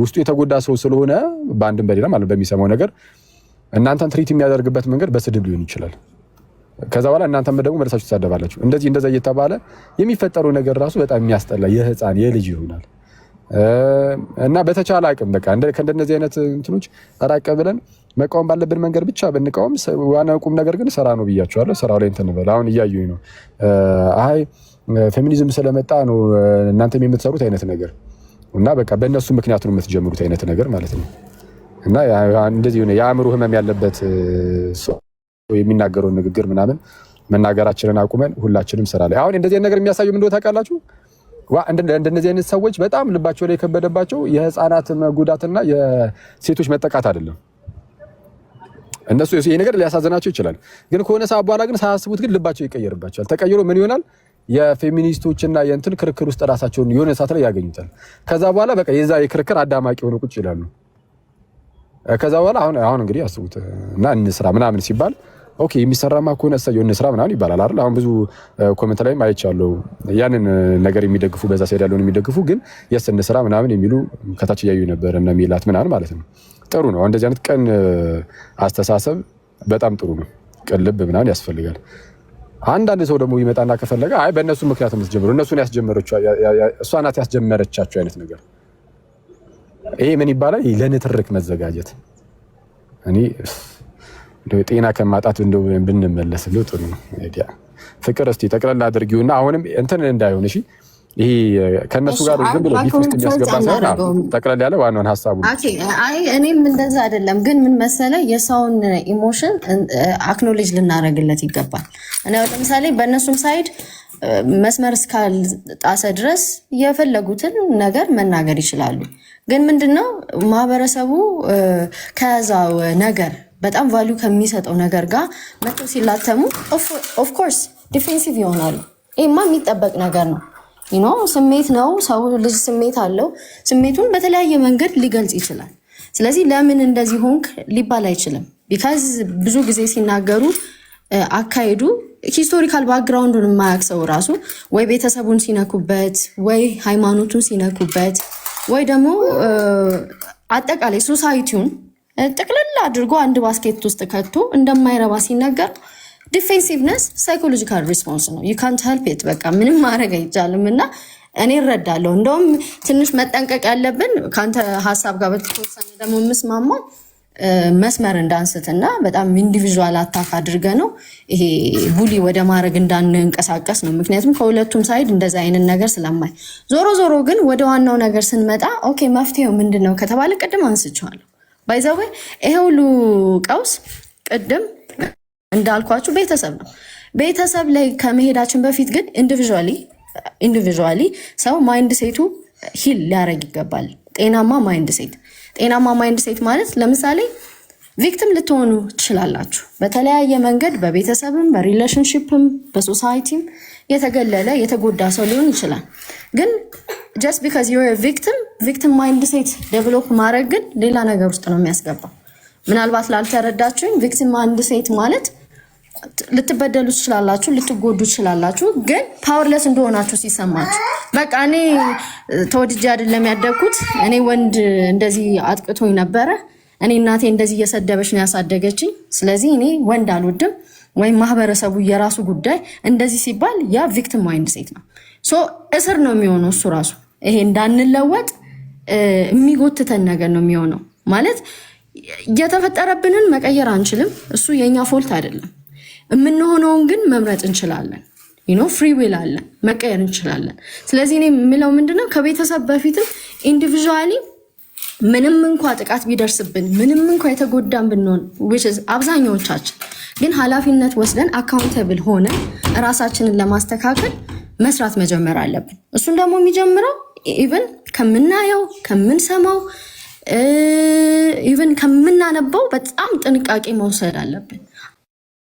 ውስጡ የተጎዳ ሰው ስለሆነ በአንድም በሌላ ማለት በሚሰማው ነገር እናንተን ትሪት የሚያደርግበት መንገድ በስድብ ሊሆን ይችላል። ከዛ በኋላ እናንተም ደግሞ መልሳችሁ ትሳደባላችሁ። እንደዚህ እንደዛ እየተባለ የሚፈጠረው ነገር ራሱ በጣም የሚያስጠላ የህፃን የልጅ ይሆናል። እና በተቻለ አቅም በቃ ከእንደነዚህ አይነት እንትኖች ራቅ ብለን መቃወም ባለብን መንገድ ብቻ ብንቃወም ዋና ቁም ነገር ግን ስራ ነው ብያቸዋለሁ። ስራው ላይ እንትን በል አሁን እያዩኝ ነው። አይ ፌሚኒዝም ስለመጣ ነው እናንተም የምትሰሩት አይነት ነገር እና በቃ በእነሱ ምክንያት ነው የምትጀምሩት አይነት ነገር ማለት ነው። እና እንደዚህ ሆነ የአእምሮ ህመም ያለበት ሰው የሚናገረውን ንግግር ምናምን መናገራችንን አቁመን ሁላችንም ስራ ላይ አሁን እንደዚህ ነገር የሚያሳዩ ምን እንደሆነ ታውቃላችሁ? እንደነዚህ አይነት ሰዎች በጣም ልባቸው ላይ የከበደባቸው የህፃናት መጉዳትና የሴቶች መጠቃት አይደለም። እነሱ ይሄ ነገር ሊያሳዝናቸው ይችላል፣ ግን ከሆነ ሰዓት በኋላ ግን ሳያስቡት ግን ልባቸው ይቀየርባቸዋል። ተቀይሮ ምን ይሆናል? የፌሚኒስቶችና የእንትን ክርክር ውስጥ ራሳቸውን የሆነ ሰዓት ላይ ያገኙታል። ከዛ በኋላ በቃ የዛ የክርክር አዳማቂ ሆነው ቁጭ ይላሉ። ከዛ በኋላ አሁን እንግዲህ አስቡት እና እንስራ ምናምን ሲባል ኦኬ የሚሰራማ ከሆነ እሰየው እንስራ ምናምን ይባላል አይደል? አሁን ብዙ ኮሜንት ላይም አይቻለሁ ያንን ነገር የሚደግፉ በዛ ሳይድ ያለውን የሚደግፉ ግን የስ እንስራ ምናምን የሚሉ ከታች እያዩ ነበር እና ሚላት ምናምን ማለት ነው። ጥሩ ነው እንደዚህ አይነት ቀን አስተሳሰብ በጣም ጥሩ ነው። ቅልብ ምናምን ያስፈልጋል። አንዳንድ ሰው ደግሞ ይመጣና ከፈለገ አይ በእነሱ ምክንያት የምትጀምሩ እነሱን ያስጀመረችው እሷ ናት ያስጀመረቻቸው አይነት ነገር ይሄ ምን ይባላል? ለንትርክ መዘጋጀት። እኔ ጤና ከማጣት እንደው ብንመለስ ጥሩ ነው። ፍቅር እስቲ ጠቅላላ አድርጊውና አሁንም እንትን እንዳይሆን እሺ። ይሄ ከነሱ ጋር ዝም ብሎ ቢፍ ውስጥ የሚያስገባ ሳይሆን ጠቅላላ ያለ ዋናውን ሐሳቡ አይ እኔም እንደዛ አይደለም። ግን ምን መሰለ የሰውን ኢሞሽን አክኖሌጅ ልናደርግለት ይገባል። እና ለምሳሌ በእነሱም ሳይድ መስመር እስካልጣሰ ድረስ የፈለጉትን ነገር መናገር ይችላሉ። ግን ምንድነው ማህበረሰቡ ከዛው ነገር በጣም ቫልዩ ከሚሰጠው ነገር ጋር መጥተው ሲላተሙ ኦፍ ኮርስ ዲፌንሲቭ ይሆናሉ። ይሄማ የሚጠበቅ ነገር ነው። ስሜት ነው። ሰው ልጅ ስሜት አለው። ስሜቱን በተለያየ መንገድ ሊገልጽ ይችላል። ስለዚህ ለምን እንደዚህ ሆንክ ሊባል አይችልም። ቢካዝ ብዙ ጊዜ ሲናገሩ አካሄዱ ሂስቶሪካል ባክግራውንዱን የማያውቅ ሰው ራሱ ወይ ቤተሰቡን ሲነኩበት ወይ ሃይማኖቱን ሲነኩበት ወይ ደግሞ አጠቃላይ ሶሳይቲውን ጥቅልል አድርጎ አንድ ባስኬት ውስጥ ከቶ እንደማይረባ ሲነገር ዲፌንሲቭነስ ሳይኮሎጂካል ሪስፖንስ ነው። ዩ ካንት ሄልፕ ኢት በቃ ምንም ማድረግ አይቻልም። እና እኔ እረዳለሁ። እንደውም ትንሽ መጠንቀቅ ያለብን ከአንተ ሀሳብ ጋር በተወሰነ ደግሞ የምስማማው መስመር እንዳንስትና በጣም ኢንዲቪዥዋል አታክ አድርገ ነው ይሄ ቡሊ ወደ ማድረግ እንዳንንቀሳቀስ ነው። ምክንያቱም ከሁለቱም ሳይድ እንደዛ አይነት ነገር ስለማይ ዞሮ ግን ወደ ዋናው ነገር ስንመጣ ኦኬ መፍትሄው ምንድነው ከተባለ ቅድም አንስቼዋለሁ። ባይዘው ይሄ ሁሉ ቀውስ ቅድም እንዳልኳችሁ ቤተሰብ ነው። ቤተሰብ ላይ ከመሄዳችን በፊት ግን ኢንዲቪዥዋሊ ሰው ማይንድ ሴቱ ሂል ሊያደርግ ይገባል። ጤናማ ማይንድ ሴት ማለት ለምሳሌ ቪክቲም ልትሆኑ ትችላላችሁ። በተለያየ መንገድ በቤተሰብም በሪሌሽንሺፕም በሶሳይቲም የተገለለ የተጎዳ ሰው ሊሆን ይችላል። ግን ጀስት ቢካዝ ዩ አር ቪክቲም ማይንድ ሴት ዴቨሎፕ ማድረግ ግን ሌላ ነገር ውስጥ ነው የሚያስገባው። ምናልባት ላልተረዳችሁኝ ቪክቲም ማይንድ ሴት ማለት ልትበደሉ ትችላላችሁ፣ ልትጎዱ ትችላላችሁ። ግን ፓወርለስ እንደሆናችሁ ሲሰማችሁ በቃ እኔ ተወድጄ አይደለም ያደግኩት፣ እኔ ወንድ እንደዚህ አጥቅቶኝ ነበረ፣ እኔ እናቴ እንደዚህ እየሰደበች ነው ያሳደገችኝ፣ ስለዚህ እኔ ወንድ አልወድም ወይም ማህበረሰቡ የራሱ ጉዳይ እንደዚህ ሲባል ያ ቪክቲም ማይንድ ሴት ነው። ሶ እስር ነው የሚሆነው እሱ ራሱ። ይሄ እንዳንለወጥ የሚጎትተን ነገር ነው የሚሆነው። ማለት የተፈጠረብንን መቀየር አንችልም፣ እሱ የኛ ፎልት አይደለም። የምንሆነውን ግን መምረጥ እንችላለን። ፍሪ ዊል አለን፣ መቀየር እንችላለን። ስለዚህ እኔ የምለው ምንድነው ከቤተሰብ በፊትም ኢንዲቪዥዋሊ ምንም እንኳ ጥቃት ቢደርስብን ምንም እንኳ የተጎዳን ብንሆን አብዛኛዎቻችን ግን ኃላፊነት ወስደን አካውንተብል ሆነን ራሳችንን ለማስተካከል መስራት መጀመር አለብን። እሱን ደግሞ የሚጀምረው ኢቨን ከምናየው ከምንሰማው ኢቨን ከምናነበው በጣም ጥንቃቄ መውሰድ አለብን።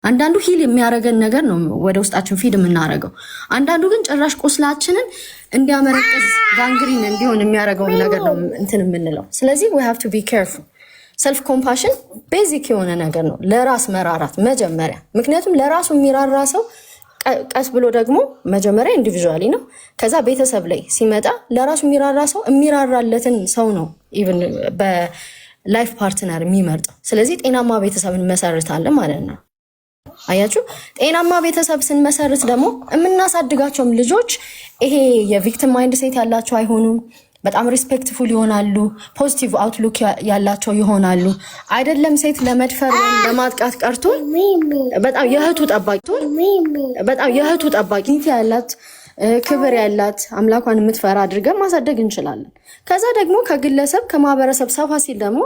አንዳንዱ ሂል የሚያደርገን ነገር ነው ወደ ውስጣችን ፊድ የምናደርገው። አንዳንዱ ግን ጭራሽ ቁስላችንን እንዲያመረቅዝ ጋንግሪን እንዲሆን የሚያደርገውን ነገር ነው እንትን የምንለው። ስለዚህ we have to be careful። ሰልፍ ኮምፓሽን ቤዚክ የሆነ ነገር ነው፣ ለራስ መራራት መጀመሪያ። ምክንያቱም ለራሱ የሚራራ ሰው ቀስ ብሎ ደግሞ መጀመሪያ ኢንዲቪዥዋሊ ነው፣ ከዛ ቤተሰብ ላይ ሲመጣ ለራሱ የሚራራ ሰው የሚራራለትን ሰው ነው ኢቭን በላይፍ ፓርትነር የሚመርጠው። ስለዚህ ጤናማ ቤተሰብን መሰርታለን ማለት ነው። አያችሁ፣ ጤናማ ቤተሰብ ስንመሰርት ደግሞ የምናሳድጋቸውም ልጆች ይሄ የቪክቲም ማይንድ ሴት ያላቸው አይሆኑም። በጣም ሪስፔክትፉል ይሆናሉ። ፖዚቲቭ አውትሉክ ያላቸው ይሆናሉ። አይደለም ሴት ለመድፈር ወይም ለማጥቃት ቀርቶ በጣም የእህቱ ጠባቂ ያላት ክብር ያላት አምላኳን የምትፈራ አድርገን ማሳደግ እንችላለን። ከዛ ደግሞ ከግለሰብ ከማህበረሰብ ሰፋ ሲል ደግሞ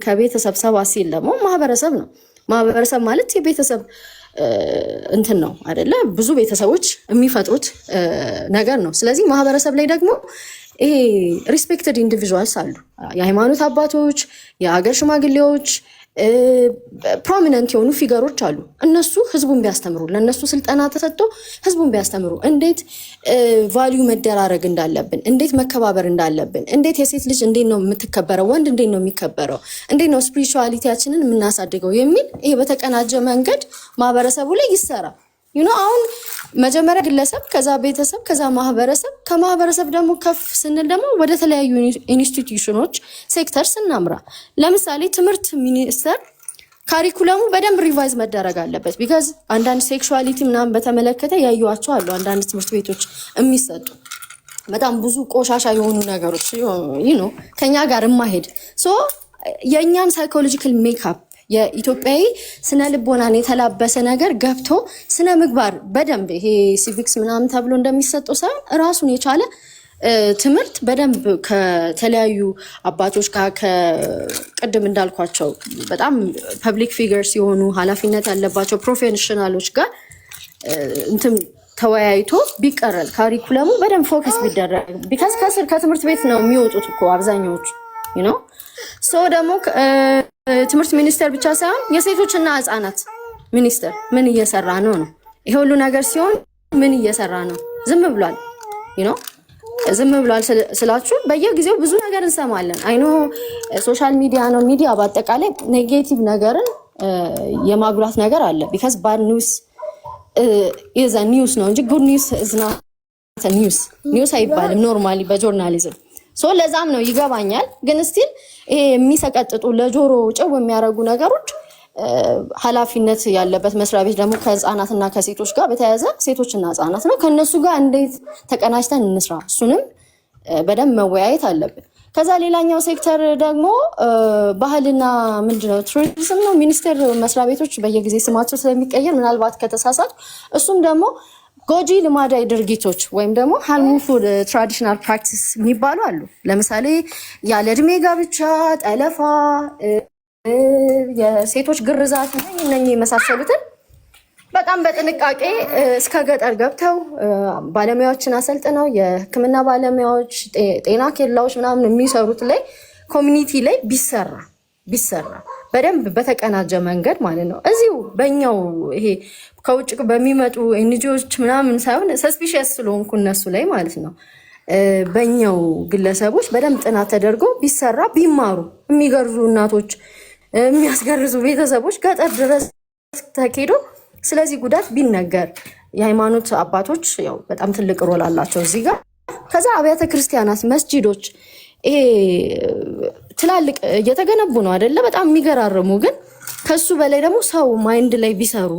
ከቤተሰብ ሰፋ ሲል ደግሞ ማህበረሰብ ነው። ማህበረሰብ ማለት የቤተሰብ እንትን ነው አይደለ? ብዙ ቤተሰቦች የሚፈጥሩት ነገር ነው። ስለዚህ ማህበረሰብ ላይ ደግሞ ይሄ ሪስፔክትድ ኢንዲቪዥዋልስ አሉ። የሃይማኖት አባቶች፣ የሀገር ሽማግሌዎች፣ ፕሮሚነንት የሆኑ ፊገሮች አሉ። እነሱ ህዝቡን ቢያስተምሩ፣ ለእነሱ ስልጠና ተሰጥቶ ህዝቡን ቢያስተምሩ እንዴት ቫሊዩ መደራረግ እንዳለብን፣ እንዴት መከባበር እንዳለብን፣ እንዴት የሴት ልጅ እንዴት ነው የምትከበረው፣ ወንድ እንዴት ነው የሚከበረው፣ እንዴት ነው ስፒሪቹዋሊቲያችንን የምናሳድገው የሚል ይሄ በተቀናጀ መንገድ ማህበረሰቡ ላይ ይሰራ። አሁን መጀመሪያ ግለሰብ፣ ከዛ ቤተሰብ፣ ከዛ ማህበረሰብ፣ ከማህበረሰብ ደግሞ ከፍ ስንል ደግሞ ወደ ተለያዩ ኢንስቲትዩሽኖች ሴክተር ስናምራ፣ ለምሳሌ ትምህርት ሚኒስቴር ካሪኩለሙ በደንብ ሪቫይዝ መደረግ አለበት። ቢካዝ አንዳንድ ሴክሹዋሊቲ ምናምን በተመለከተ ያዩዋቸው አሉ አንዳንድ ትምህርት ቤቶች የሚሰጡ በጣም ብዙ ቆሻሻ የሆኑ ነገሮች ከኛ ጋር የማይሄድ የእኛን ሳይኮሎጂካል ሜካፕ የኢትዮጵያዊ ስነ ልቦናን የተላበሰ ነገር ገብቶ ስነ ምግባር በደንብ ይሄ ሲቪክስ ምናምን ተብሎ እንደሚሰጠው ሳይሆን ራሱን የቻለ ትምህርት በደንብ ከተለያዩ አባቶች ጋር ከቅድም እንዳልኳቸው በጣም ፐብሊክ ፊገርስ የሆኑ ኃላፊነት ያለባቸው ፕሮፌሽናሎች ጋር እንትን ተወያይቶ ቢቀረል ካሪኩለሙ በደንብ ፎከስ ቢደረግ። ቢካዝ ከስር ከትምህርት ቤት ነው የሚወጡት እኮ አብዛኛዎቹ ደግሞ ትምህርት ሚኒስቴር ብቻ ሳይሆን የሴቶችና ህፃናት ሚኒስቴር ምን እየሰራ ነው? ይሄ ሁሉ ነገር ሲሆን ምን እየሰራ ነው? ዝም ብሏል። ዝም ብሏል ስላችሁ በየጊዜው ብዙ ነገር እንሰማለን። አይኖ ሶሻል ሚዲያ ነው፣ ሚዲያ በአጠቃላይ ኔጌቲቭ ነገርን የማጉላት ነገር አለ። ቢካዝ ባድ ኒውስ ኢዝ አ ኒውስ ነው እንጂ ጉድ ኒውስ ኢዝ ናት ኒውስ አይባልም ኖርማሊ በጆርናሊዝም። ለዛም ነው ይገባኛል። ግን ስቲል ይሄ የሚሰቀጥጡ ለጆሮ ጭው የሚያደርጉ ነገሮች ኃላፊነት ያለበት መስሪያ ቤት ደግሞ ከህፃናትና ከሴቶች ጋር በተያያዘ ሴቶችና ህፃናት ነው። ከነሱ ጋር እንዴት ተቀናጅተን እንስራ፣ እሱንም በደንብ መወያየት አለብን። ከዛ ሌላኛው ሴክተር ደግሞ ባህልና ምንድነው ቱሪዝም ነው። ሚኒስቴር መስሪያ ቤቶች በየጊዜ ስማቸው ስለሚቀየር ምናልባት ከተሳሳቱ እሱም ደግሞ ጎጂ ልማዳዊ ድርጊቶች ወይም ደግሞ ሃርምፉል ትራዲሽናል ፕራክቲስ የሚባሉ አሉ። ለምሳሌ ያለ እድሜ ጋብቻ፣ ጠለፋ፣ የሴቶች ግርዛት እነኚህ የመሳሰሉትን በጣም በጥንቃቄ እስከ ገጠር ገብተው ባለሙያዎችን አሰልጥነው የሕክምና ባለሙያዎች፣ ጤና ኬላዎች ምናምን የሚሰሩት ላይ ኮሚኒቲ ላይ ቢሰራ በደንብ በተቀናጀ መንገድ ማለት ነው። እዚሁ በእኛው ይሄ ከውጭ በሚመጡ ኤንጂኦዎች ምናምን ሳይሆን ሰስፒሽስ ስለሆንኩ እነሱ ላይ ማለት ነው በእኛው ግለሰቦች በደንብ ጥናት ተደርጎ ቢሰራ ቢማሩ፣ የሚገርዙ እናቶች፣ የሚያስገርዙ ቤተሰቦች ገጠር ድረስ ተኬዶ ስለዚህ ጉዳት ቢነገር፣ የሃይማኖት አባቶች ያው በጣም ትልቅ ሮል አላቸው እዚህ ጋር። ከዛ አብያተ ክርስቲያናት፣ መስጂዶች ይሄ ትላልቅ እየተገነቡ ነው አይደለ? በጣም የሚገራርሙ ግን ከሱ በላይ ደግሞ ሰው ማይንድ ላይ ቢሰሩ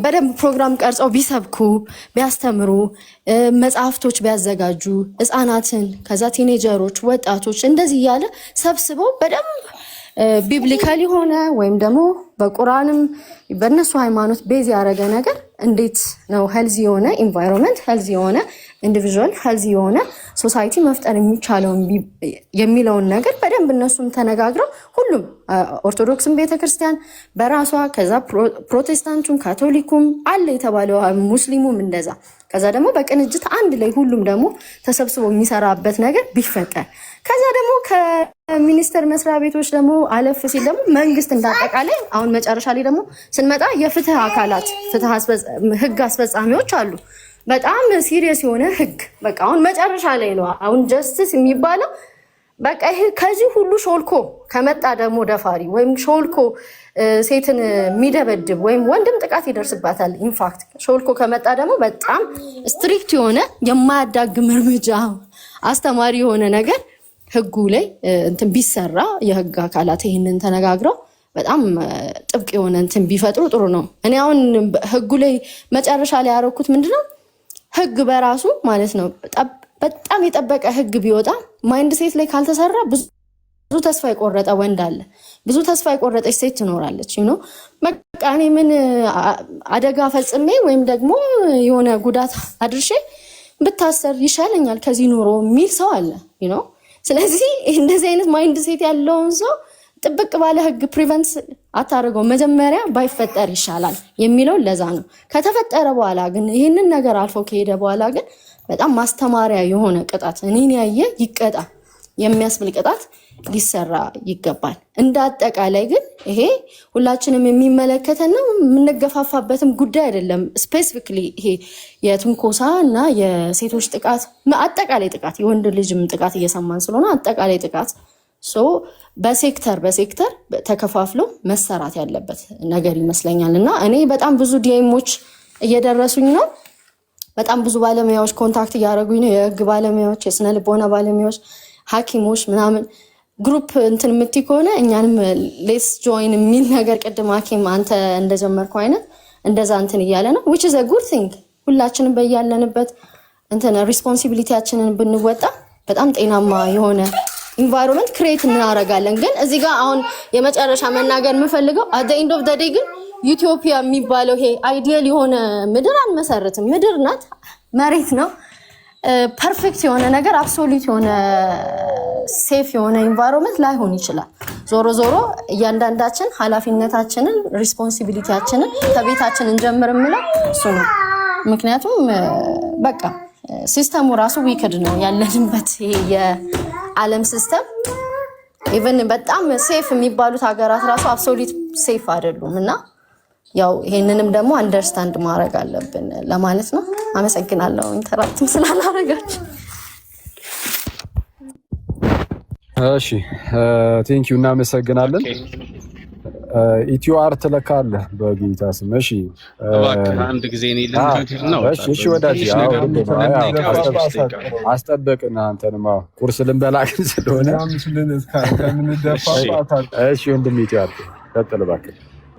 በደንብ ፕሮግራም ቀርጸው ቢሰብኩ ቢያስተምሩ፣ መጽሐፍቶች ቢያዘጋጁ ህፃናትን ከዛ ቲኔጀሮች፣ ወጣቶች እንደዚህ እያለ ሰብስበው በደንብ ቢብሊካል የሆነ ወይም ደግሞ በቁርአንም በእነሱ ሃይማኖት ቤዝ ያደረገ ነገር እንዴት ነው ሄልዚ የሆነ ኢንቫይሮንመንት፣ ሄልዚ የሆነ ኢንዲቪዥዋል፣ ሄልዚ የሆነ ሶሳይቲ መፍጠር የሚቻለውን የሚለውን ነገር በደንብ እነሱም ተነጋግረው ሁሉም ኦርቶዶክስም ቤተክርስቲያን በራሷ ከዛ ፕሮቴስታንቱም ካቶሊኩም አለ የተባለው ሙስሊሙም እንደዛ ከዛ ደግሞ በቅንጅት አንድ ላይ ሁሉም ደግሞ ተሰብስበው የሚሰራበት ነገር ቢፈጠር ከዛ ደግሞ ከሚኒስቴር መስሪያ ቤቶች ደግሞ አለፍ ሲል ደግሞ መንግስት እንዳጠቃላይ አሁን መጨረሻ ላይ ደግሞ ስንመጣ የፍትህ አካላት ህግ አስፈጻሚዎች አሉ። በጣም ሲሪየስ የሆነ ህግ በቃ አሁን መጨረሻ ላይ ነው። አሁን ጀስቲስ የሚባለው በቃ ይሄ ከዚህ ሁሉ ሾልኮ ከመጣ ደግሞ ደፋሪ ወይም ሾልኮ ሴትን የሚደበድብ ወይም ወንድም ጥቃት ይደርስባታል። ኢንፋክት ሾልኮ ከመጣ ደግሞ በጣም ስትሪክት የሆነ የማያዳግም እርምጃ አስተማሪ የሆነ ነገር ህጉ ላይ እንትን ቢሰራ የህግ አካላት ይህንን ተነጋግረው በጣም ጥብቅ የሆነ እንትን ቢፈጥሩ ጥሩ ነው። እኔ አሁን ህጉ ላይ መጨረሻ ላይ ያደረኩት ምንድነው ህግ በራሱ ማለት ነው በጣም የጠበቀ ህግ ቢወጣ ማይንድ ሴት ላይ ካልተሰራ ብዙ ተስፋ የቆረጠ ወንድ አለ፣ ብዙ ተስፋ የቆረጠች ሴት ትኖራለች። በቃ እኔ ምን አደጋ ፈጽሜ ወይም ደግሞ የሆነ ጉዳት አድርሼ ብታሰር ይሻለኛል ከዚህ ኑሮ የሚል ሰው አለ። ስለዚህ እንደዚህ አይነት ማይንድ ሴት ያለውን ሰው ጥብቅ ባለ ህግ ፕሪቨንት አታደርገው፣ መጀመሪያ ባይፈጠር ይሻላል የሚለው ለዛ ነው። ከተፈጠረ በኋላ ግን ይህንን ነገር አልፎ ከሄደ በኋላ ግን በጣም ማስተማሪያ የሆነ ቅጣት እኔን ያየ ይቀጣ የሚያስብል ቅጣት ሊሰራ ይገባል። እንደ አጠቃላይ ግን ይሄ ሁላችንም የሚመለከተን ነው፣ የምንገፋፋበትም ጉዳይ አይደለም። ስፔሲፊክሊ ይሄ የትንኮሳ እና የሴቶች ጥቃት አጠቃላይ ጥቃት የወንድ ልጅም ጥቃት እየሰማን ስለሆነ አጠቃላይ ጥቃት በሴክተር ተከፋፍሎ መሰራት ያለበት ነገር ይመስለኛል። እና እኔ በጣም ብዙ ዲኤሞች እየደረሱኝ ነው። በጣም ብዙ ባለሙያዎች ኮንታክት እያደረጉኝ ነው። የህግ ባለሙያዎች፣ የስነ ልቦና ባለሙያዎች፣ ሐኪሞች ምናምን ግሩፕ እንትን የምትይ ከሆነ እኛንም ሌስ ጆይን የሚል ነገር ቅድም ሐኪም አንተ እንደጀመርከው አይነት እንደዛ እንትን እያለ ነው which is a good thing። ሁላችንም በያለንበት እንትን ሪስፖንሲቢሊቲያችንን ብንወጣ በጣም ጤናማ የሆነ ኢንቫይሮንመንት ክሬት እናደርጋለን። ግን እዚህ ጋር አሁን የመጨረሻ መናገር የምፈልገው at the end of the day ግን ኢትዮጵያ የሚባለው ይሄ አይዲያል የሆነ ምድር አንመሰርትም። ምድር ናት፣ መሬት ነው። ፐርፌክት የሆነ ነገር አብሶሉት የሆነ ሴፍ የሆነ ኢንቫይሮንመንት ላይሆን ይችላል። ዞሮ ዞሮ እያንዳንዳችን ኃላፊነታችንን ሪስፖንሲቢሊቲያችንን ከቤታችን እንጀምር የምለው እሱ ነው። ምክንያቱም በቃ ሲስተሙ ራሱ ዊክድ ነው ያለንበት ይሄ የዓለም ሲስተም። ኢቨን በጣም ሴፍ የሚባሉት ሀገራት ራሱ አብሶሉት ሴፍ አይደሉም እና ያው ይሄንንም ደግሞ አንደርስታንድ ማድረግ አለብን ለማለት ነው። አመሰግናለሁ ኢንተራክቲቭ ስላላረጋችሁ። እሺ ቴንክ ዩ እናመሰግናለን። ኢትዮ አርት ለካለ በጌታ ስም። እሺ እባክህ አንድ ጊዜ እኔ ልንገርህ ነው። እሺ ወዳጅ አስጠበቅን አንተንማ ቁርስ ልንበላ ግን ስለሆነ እሺ ወንድም ኢትዮ አርት ቀጥል እባክህ።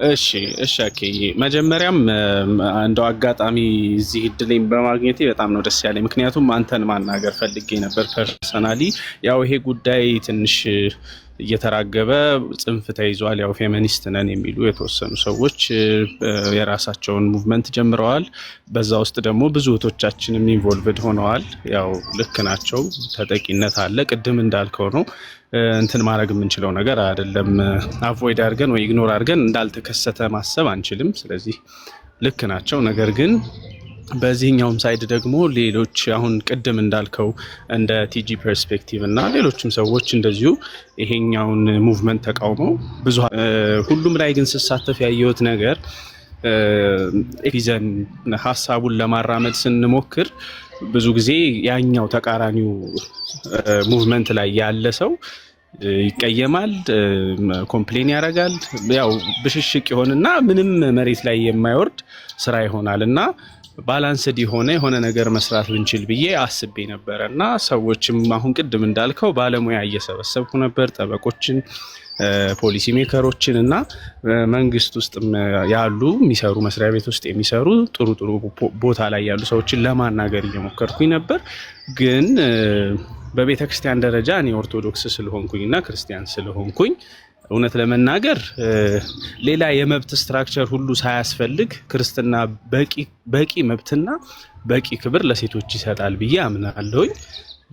እሺ ኦኬ። መጀመሪያም እንደው አጋጣሚ እዚህ እድሌን በማግኘቴ በጣም ነው ደስ ያለኝ። ምክንያቱም አንተን ማናገር ፈልጌ ነበር ፐርሰናሊ። ያው ይሄ ጉዳይ ትንሽ እየተራገበ ጽንፍ ተይዟል። ያው ፌሚኒስት ነን የሚሉ የተወሰኑ ሰዎች የራሳቸውን ሙቭመንት ጀምረዋል። በዛ ውስጥ ደግሞ ብዙ እህቶቻችንም ኢንቮልቭድ ሆነዋል። ያው ልክ ናቸው፣ ተጠቂነት አለ። ቅድም እንዳልከው ነው እንትን ማድረግ የምንችለው ነገር አይደለም። አቮይድ አድርገን ወይ ኢግኖር አድርገን እንዳልተከሰተ ማሰብ አንችልም። ስለዚህ ልክ ናቸው። ነገር ግን በዚህኛውም ሳይድ ደግሞ ሌሎች አሁን ቅድም እንዳልከው እንደ ቲጂ ፐርስፔክቲቭ እና ሌሎችም ሰዎች እንደዚሁ ይሄኛውን ሙቭመንት ተቃውመው ብዙ ሁሉም ላይ ግን ስሳተፍ ያየሁት ነገር ኢቪዘን ሀሳቡን ለማራመድ ስንሞክር ብዙ ጊዜ ያኛው ተቃራኒው ሙቭመንት ላይ ያለ ሰው ይቀየማል፣ ኮምፕሌን ያደርጋል። ያው ብሽሽቅ ይሆንና ምንም መሬት ላይ የማይወርድ ስራ ይሆናል እና ባላንስድ የሆነ ነገር መስራት ብንችል ብዬ አስቤ ነበር እና ሰዎችም አሁን ቅድም እንዳልከው ባለሙያ እየሰበሰብኩ ነበር፣ ጠበቆችን፣ ፖሊሲ ሜከሮችን እና መንግስት ውስጥ ያሉ የሚሰሩ መስሪያ ቤት ውስጥ የሚሰሩ ጥሩ ቦታ ላይ ያሉ ሰዎችን ለማናገር እየሞከርኩኝ ነበር። ግን በቤተክርስቲያን ደረጃ እኔ ኦርቶዶክስ ስለሆንኩኝ እና ክርስቲያን ስለሆንኩኝ እውነት ለመናገር ሌላ የመብት ስትራክቸር ሁሉ ሳያስፈልግ ክርስትና በቂ መብትና በቂ ክብር ለሴቶች ይሰጣል ብዬ አምናለሁኝ።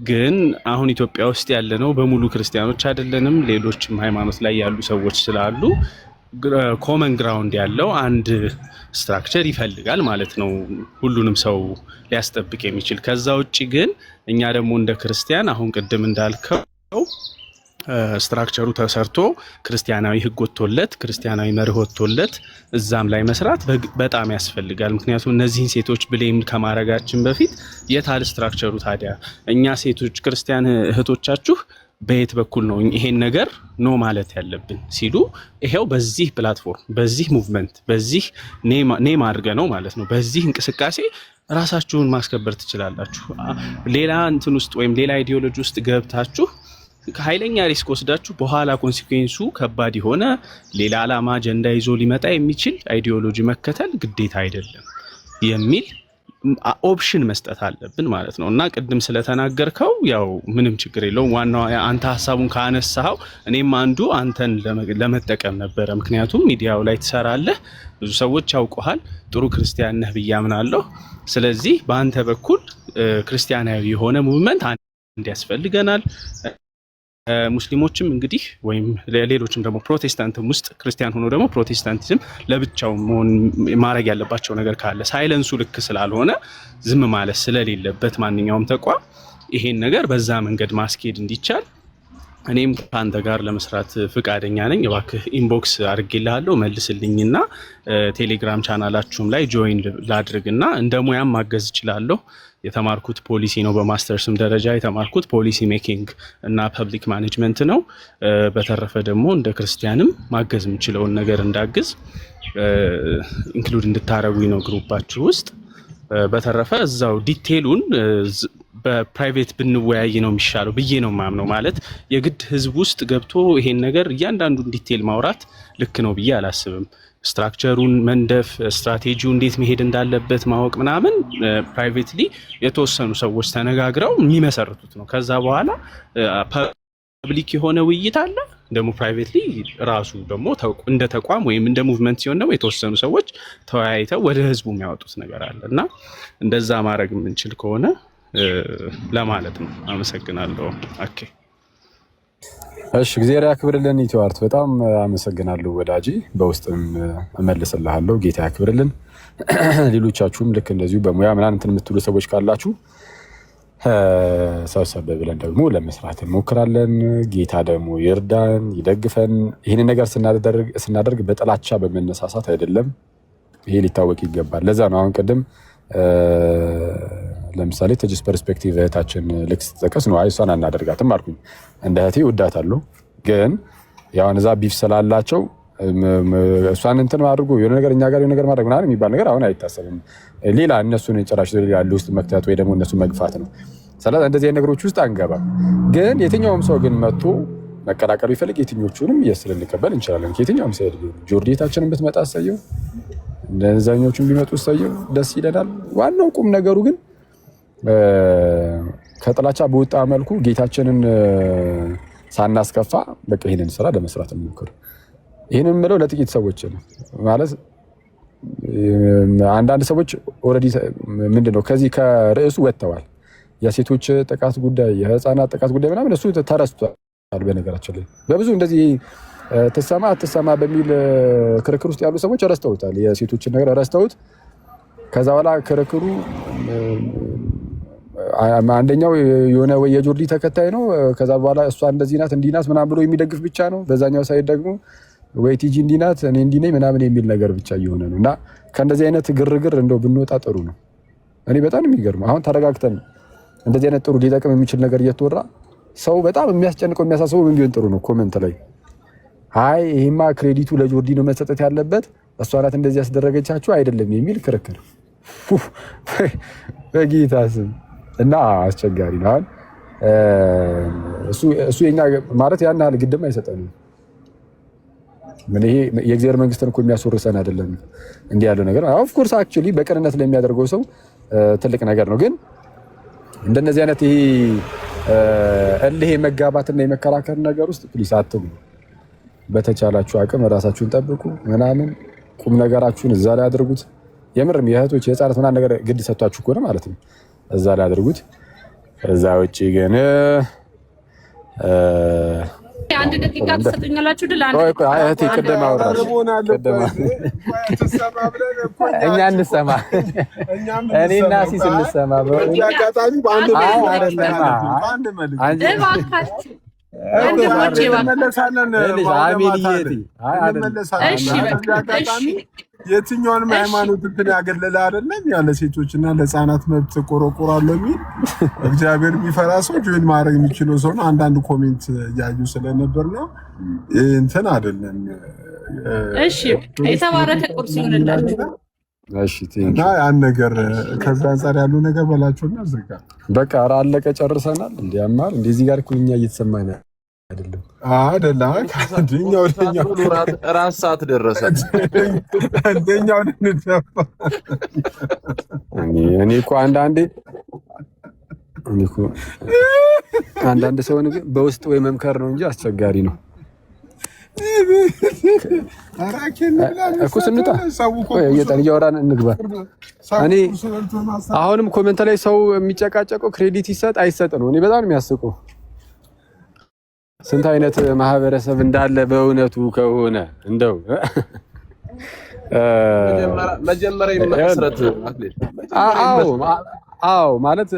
ግን አሁን ኢትዮጵያ ውስጥ ያለነው በሙሉ ክርስቲያኖች አይደለንም። ሌሎችም ሃይማኖት ላይ ያሉ ሰዎች ስላሉ ኮመን ግራውንድ ያለው አንድ ስትራክቸር ይፈልጋል ማለት ነው፣ ሁሉንም ሰው ሊያስጠብቅ የሚችል። ከዛ ውጭ ግን እኛ ደግሞ እንደ ክርስቲያን አሁን ቅድም እንዳልከው ስትራክቸሩ ተሰርቶ ክርስቲያናዊ ሕግ ወጥቶለት ክርስቲያናዊ መርህ ወጥቶለት እዛም ላይ መስራት በጣም ያስፈልጋል። ምክንያቱም እነዚህን ሴቶች ብሌም ከማድረጋችን በፊት የታል ስትራክቸሩ ታዲያ? እኛ ሴቶች ክርስቲያን እህቶቻችሁ በየት በኩል ነው ይሄን ነገር ኖ ማለት ያለብን ሲሉ ይሄው በዚህ ፕላትፎርም በዚህ ሙቭመንት በዚህ ኔም አድርገ ነው ማለት ነው በዚህ እንቅስቃሴ ራሳችሁን ማስከበር ትችላላችሁ። ሌላ እንትን ውስጥ ወይም ሌላ አይዲዮሎጂ ውስጥ ገብታችሁ ከኃይለኛ ሪስክ ወስዳችሁ በኋላ ኮንሲኩዌንሱ ከባድ የሆነ ሌላ ዓላማ አጀንዳ ይዞ ሊመጣ የሚችል አይዲዮሎጂ መከተል ግዴታ አይደለም የሚል ኦፕሽን መስጠት አለብን ማለት ነው። እና ቅድም ስለተናገርከው ያው ምንም ችግር የለውም። ዋናው አንተ ሐሳቡን ካነሳው እኔም አንዱ አንተን ለመጠቀም ነበረ። ምክንያቱም ሚዲያው ላይ ትሰራለህ፣ ብዙ ሰዎች ያውቁሃል፣ ጥሩ ክርስቲያን ነህ ብዬ አምናለሁ። ስለዚህ በአንተ በኩል ክርስቲያናዊ የሆነ ሙቭመንት እንዲያስፈልገናል። ሙስሊሞችም እንግዲህ ወይም ሌሎችም ደግሞ ፕሮቴስታንትም ውስጥ ክርስቲያን ሆኖ ደግሞ ፕሮቴስታንቲዝም ለብቻው ማድረግ ያለባቸው ነገር ካለ ሳይለንሱ ልክ ስላልሆነ ዝም ማለት ስለሌለበት ማንኛውም ተቋም ይሄን ነገር በዛ መንገድ ማስኬድ እንዲቻል እኔም ከአንተ ጋር ለመስራት ፍቃደኛ ነኝ። እባክህ ኢንቦክስ አድርጌልሃለሁ መልስልኝና ቴሌግራም ቻናላችሁም ላይ ጆይን ላድርግና እንደ ሙያም ማገዝ እችላለሁ። የተማርኩት ፖሊሲ ነው። በማስተርስም ደረጃ የተማርኩት ፖሊሲ ሜኪንግ እና ፐብሊክ ማኔጅመንት ነው። በተረፈ ደግሞ እንደ ክርስቲያንም ማገዝ የምችለውን ነገር እንዳግዝ ኢንክሉድ እንድታረጉኝ ነው ግሩፓችሁ ውስጥ። በተረፈ እዛው ዲቴሉን በፕራይቬት ብንወያይ ነው የሚሻለው ብዬ ነው ማምነው። ማለት የግድ ህዝብ ውስጥ ገብቶ ይሄን ነገር እያንዳንዱን ዲቴል ማውራት ልክ ነው ብዬ አላስብም። ስትራክቸሩን መንደፍ፣ ስትራቴጂው እንዴት መሄድ እንዳለበት ማወቅ ምናምን ፕራይቬትሊ የተወሰኑ ሰዎች ተነጋግረው የሚመሰርቱት ነው። ከዛ በኋላ ፐብሊክ የሆነ ውይይት አለ። ደግሞ ፕራይቬትሊ ራሱ ደግሞ እንደ ተቋም ወይም እንደ ሙቭመንት ሲሆን ደግሞ የተወሰኑ ሰዎች ተወያይተው ወደ ህዝቡ የሚያወጡት ነገር አለ እና እንደዛ ማድረግ የምንችል ከሆነ ለማለት ነው። አመሰግናለሁ። ኦኬ እሺ፣ እግዚአብሔር ያክብርልን። ኢትዮአርት በጣም አመሰግናለሁ ወዳጄ። በውስጥም እመልስልሃለሁ። ጌታ ያክብርልን። ሌሎቻችሁም ልክ እንደዚሁ በሙያ ምናምን እንትን የምትሉ ሰዎች ካላችሁ ሰብሰብ ብለን ደግሞ ለመስራት እንሞክራለን። ጌታ ደግሞ ይርዳን፣ ይደግፈን። ይህንን ነገር ስናደርግ በጥላቻ በመነሳሳት አይደለም። ይሄ ሊታወቅ ይገባል። ለዛ ነው አሁን ቅድም ለምሳሌ ተጅስ ፐርስፔክቲቭ እህታችን ልክ ስትጠቀስ ነው እሷን አናደርጋትም አልኩኝ። እንደ እህቴ እወዳታለሁ፣ ግን ያው እዛ ቢፍ ስላላቸው እሷን እንትን አድርጎ የሆነ ነገር እኛ ጋር የሆነ ነገር ማድረግ ምናምን የሚባል ነገር አሁን አይታሰብም። ሌላ እነሱን ጭራሽ ያለ ውስጥ መክተት ወይ ደግሞ እነሱን መግፋት ነው። ስለዚህ እንደዚህ አይነት ነገሮች ውስጥ አንገባም። ግን የትኛውም ሰው ግን መጥቶ መቀላቀሉ ይፈልግ የትኞቹንም ልንቀበል እንችላለን። ከየትኛውም ሰው ጆርዲታችንን ብትመጣ እሰየው፣ እንደዛኞቹም ቢመጡ እሰየው፣ ደስ ይለናል። ዋናው ቁም ነገሩ ግን ከጥላቻ በወጣ መልኩ ጌታችንን ሳናስከፋ በቃ ይሄንን ስራ ለመስራት እንሞክር። ይሄንን የምለው ለጥቂት ሰዎች ነው ማለት አንዳንድ ሰዎች ኦልሬዲ ምንድነው ከዚህ ከርዕሱ ወጥተዋል። የሴቶች ጥቃት ጉዳይ፣ የህፃናት ጥቃት ጉዳይ ምናምን እሱ ተረስቷል። በነገራችን ላይ በብዙ እንደዚህ ትሰማ በሚል ክርክር ውስጥ ያሉ ሰዎች ረስተውታል። የሴቶችን ነገር ረስተውት ከዛ በኋላ ክርክሩ አንደኛው የሆነ ወይ የጆርዲ ተከታይ ነው። ከዛ በኋላ እሷ እንደዚህ ናት እንዲህ ናት ምናምን ብሎ የሚደግፍ ብቻ ነው። በዛኛው ሳይድ ደግሞ ወይ ቲጂ እንዲህ ናት እኔ እንዲህ ነኝ ምናምን የሚል ነገር ብቻ እየሆነ ነው። እና ከእንደዚህ አይነት ግርግር እንደው ብንወጣ ጥሩ ነው። እኔ በጣም የሚገርመው አሁን ተረጋግተን እንደዚህ አይነት ጥሩ ሊጠቅም የሚችል ነገር እየተወራ ሰው በጣም የሚያስጨንቀው የሚያሳስበው ምን ቢሆን ጥሩ ነው ኮሜንት ላይ አይ ይሄማ ክሬዲቱ ለጆርዲ ነው መሰጠት ያለበት እሷ ናት እንደዚህ ያስደረገቻችሁ አይደለም የሚል ክርክር በጌታ ስም እና አስቸጋሪ ነው። እሱ የኛ ማለት ያን ያህል ግድም አይሰጠንም። ምን ይሄ የእግዚአብሔር መንግስትን እኮ የሚያስወርሰን አይደለም እንዲህ ያለው ነገር። ኦፍ ኮርስ አክቹሊ በቅንነት ለሚያደርገው ሰው ትልቅ ነገር ነው። ግን እንደነዚህ አይነት ይሄ እልህ መጋባትና የመከራከር ነገር ውስጥ ፕሊስ አትግቡ። በተቻላችሁ አቅም ራሳችሁን ጠብቁ ምናምን ቁም ነገራችሁን እዛ ላይ አድርጉት። የምርም የእህቶች የህፃናት ምናምን ነገር ግድ ሰጥቷችሁ ከሆነ ማለት ነው እዛ ላይ አድርጉት። ከዛ ውጪ ግን አንድ ደቂቃ ትሰጡኛላችሁ? ድል አንድ እህቴ ቅድም አወራሽ እኛ እንሰማ እኔና ሲስ እንሰማ የትኛውንም ሃይማኖት እንትን ያገለለ አይደለም ያለ ሴቶችና ለህፃናት መብት ቆረቆራለሁ የሚል እግዚአብሔር የሚፈራ ሰው ጆይን ማድረግ የሚችለው ሰው ነው። አንዳንድ ኮሜንት እያዩ ስለነበር ነው እንትን አይደለም። እሺ የተባረከ ቁርስ ይሁንላችሁ። እሺ እና ያን ነገር ከዛ አንፃር ያለው ነገር በላቸውና ዝጋ በቃ አለቀ ጨርሰናል። እንዲያማር እንደዚህ ጋር ኩኛ እየተሰማኝ አይደለም እንደኛው ራስ ሰዓት ደረሰ። እንደኛው እኔ እኮ አንዳንድ ሰውን ግን በውስጥ ወይ መምከር ነው እንጂ አስቸጋሪ ነው እኮ ስንጣ እያወራን እንግባ። እኔ አሁንም ኮሜንት ላይ ሰው የሚጨቃጨቀው ክሬዲት ይሰጥ አይሰጥ ነው። እኔ በጣም የሚያስቀው ስንት አይነት ማህበረሰብ እንዳለ በእውነቱ ከሆነ እንደው መጀመሪያ ይመስረት አዎ ማለት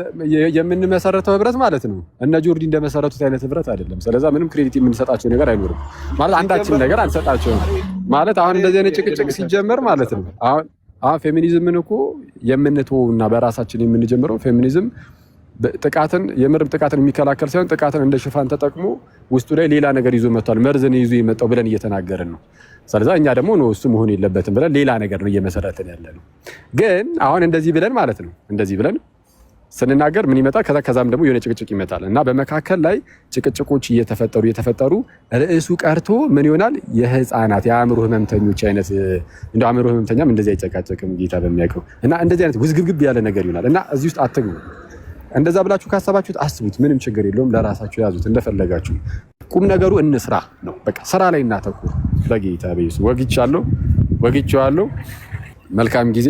የምንመሰረተው ህብረት ማለት ነው። እነ ጆርዲ እንደመሰረቱት አይነት ህብረት አይደለም። ስለዚህ ምንም ክሬዲት የምንሰጣቸው ነገር አይኖርም ማለት አንዳችን ነገር አንሰጣቸውም ማለት አሁን እንደዚህ አይነት ጭቅጭቅ ሲጀመር ማለት ነው። አሁን ፌሚኒዝምን እኮ የምንተውና በራሳችን የምንጀምረው ፌሚኒዝም ጥቃትን የምርም ጥቃትን የሚከላከል ሳይሆን ጥቃትን እንደ ሽፋን ተጠቅሞ ውስጡ ላይ ሌላ ነገር ይዞ መጥቷል፣ መርዝን ይዞ የመጣው ብለን እየተናገርን ነው። ስለዚህ እኛ ደግሞ ነው እሱ መሆን የለበትም ብለን ሌላ ነገር ነው እየመሰረትን ያለ ነው። ግን አሁን እንደዚህ ብለን ማለት ነው እንደዚህ ብለን ስንናገር ምን ይመጣል? ከዛም ደግሞ የሆነ ጭቅጭቅ ይመጣል እና በመካከል ላይ ጭቅጭቆች እየተፈጠሩ ርዕሱ ቀርቶ ምን ይሆናል? የህፃናት የአእምሮ ህመምተኞች አይነት እንደ አእምሮ ህመምተኛም እንደዚህ አይጨቃጨቅም ጌታ በሚያውቀው እና እንደዚህ አይነት ውዝግብግብ ያለ ነገር ይሆናል እና እዚህ ውስጥ አትግቡ። እንደዛ ብላችሁ ካሰባችሁት አስቡት፣ ምንም ችግር የለውም። ለራሳችሁ ያዙት እንደፈለጋችሁ። ቁም ነገሩ እንስራ ነው። በቃ ስራ ላይ እናተኩር። በጌታ በኢየሱስ ወግቻለሁ። መልካም ጊዜ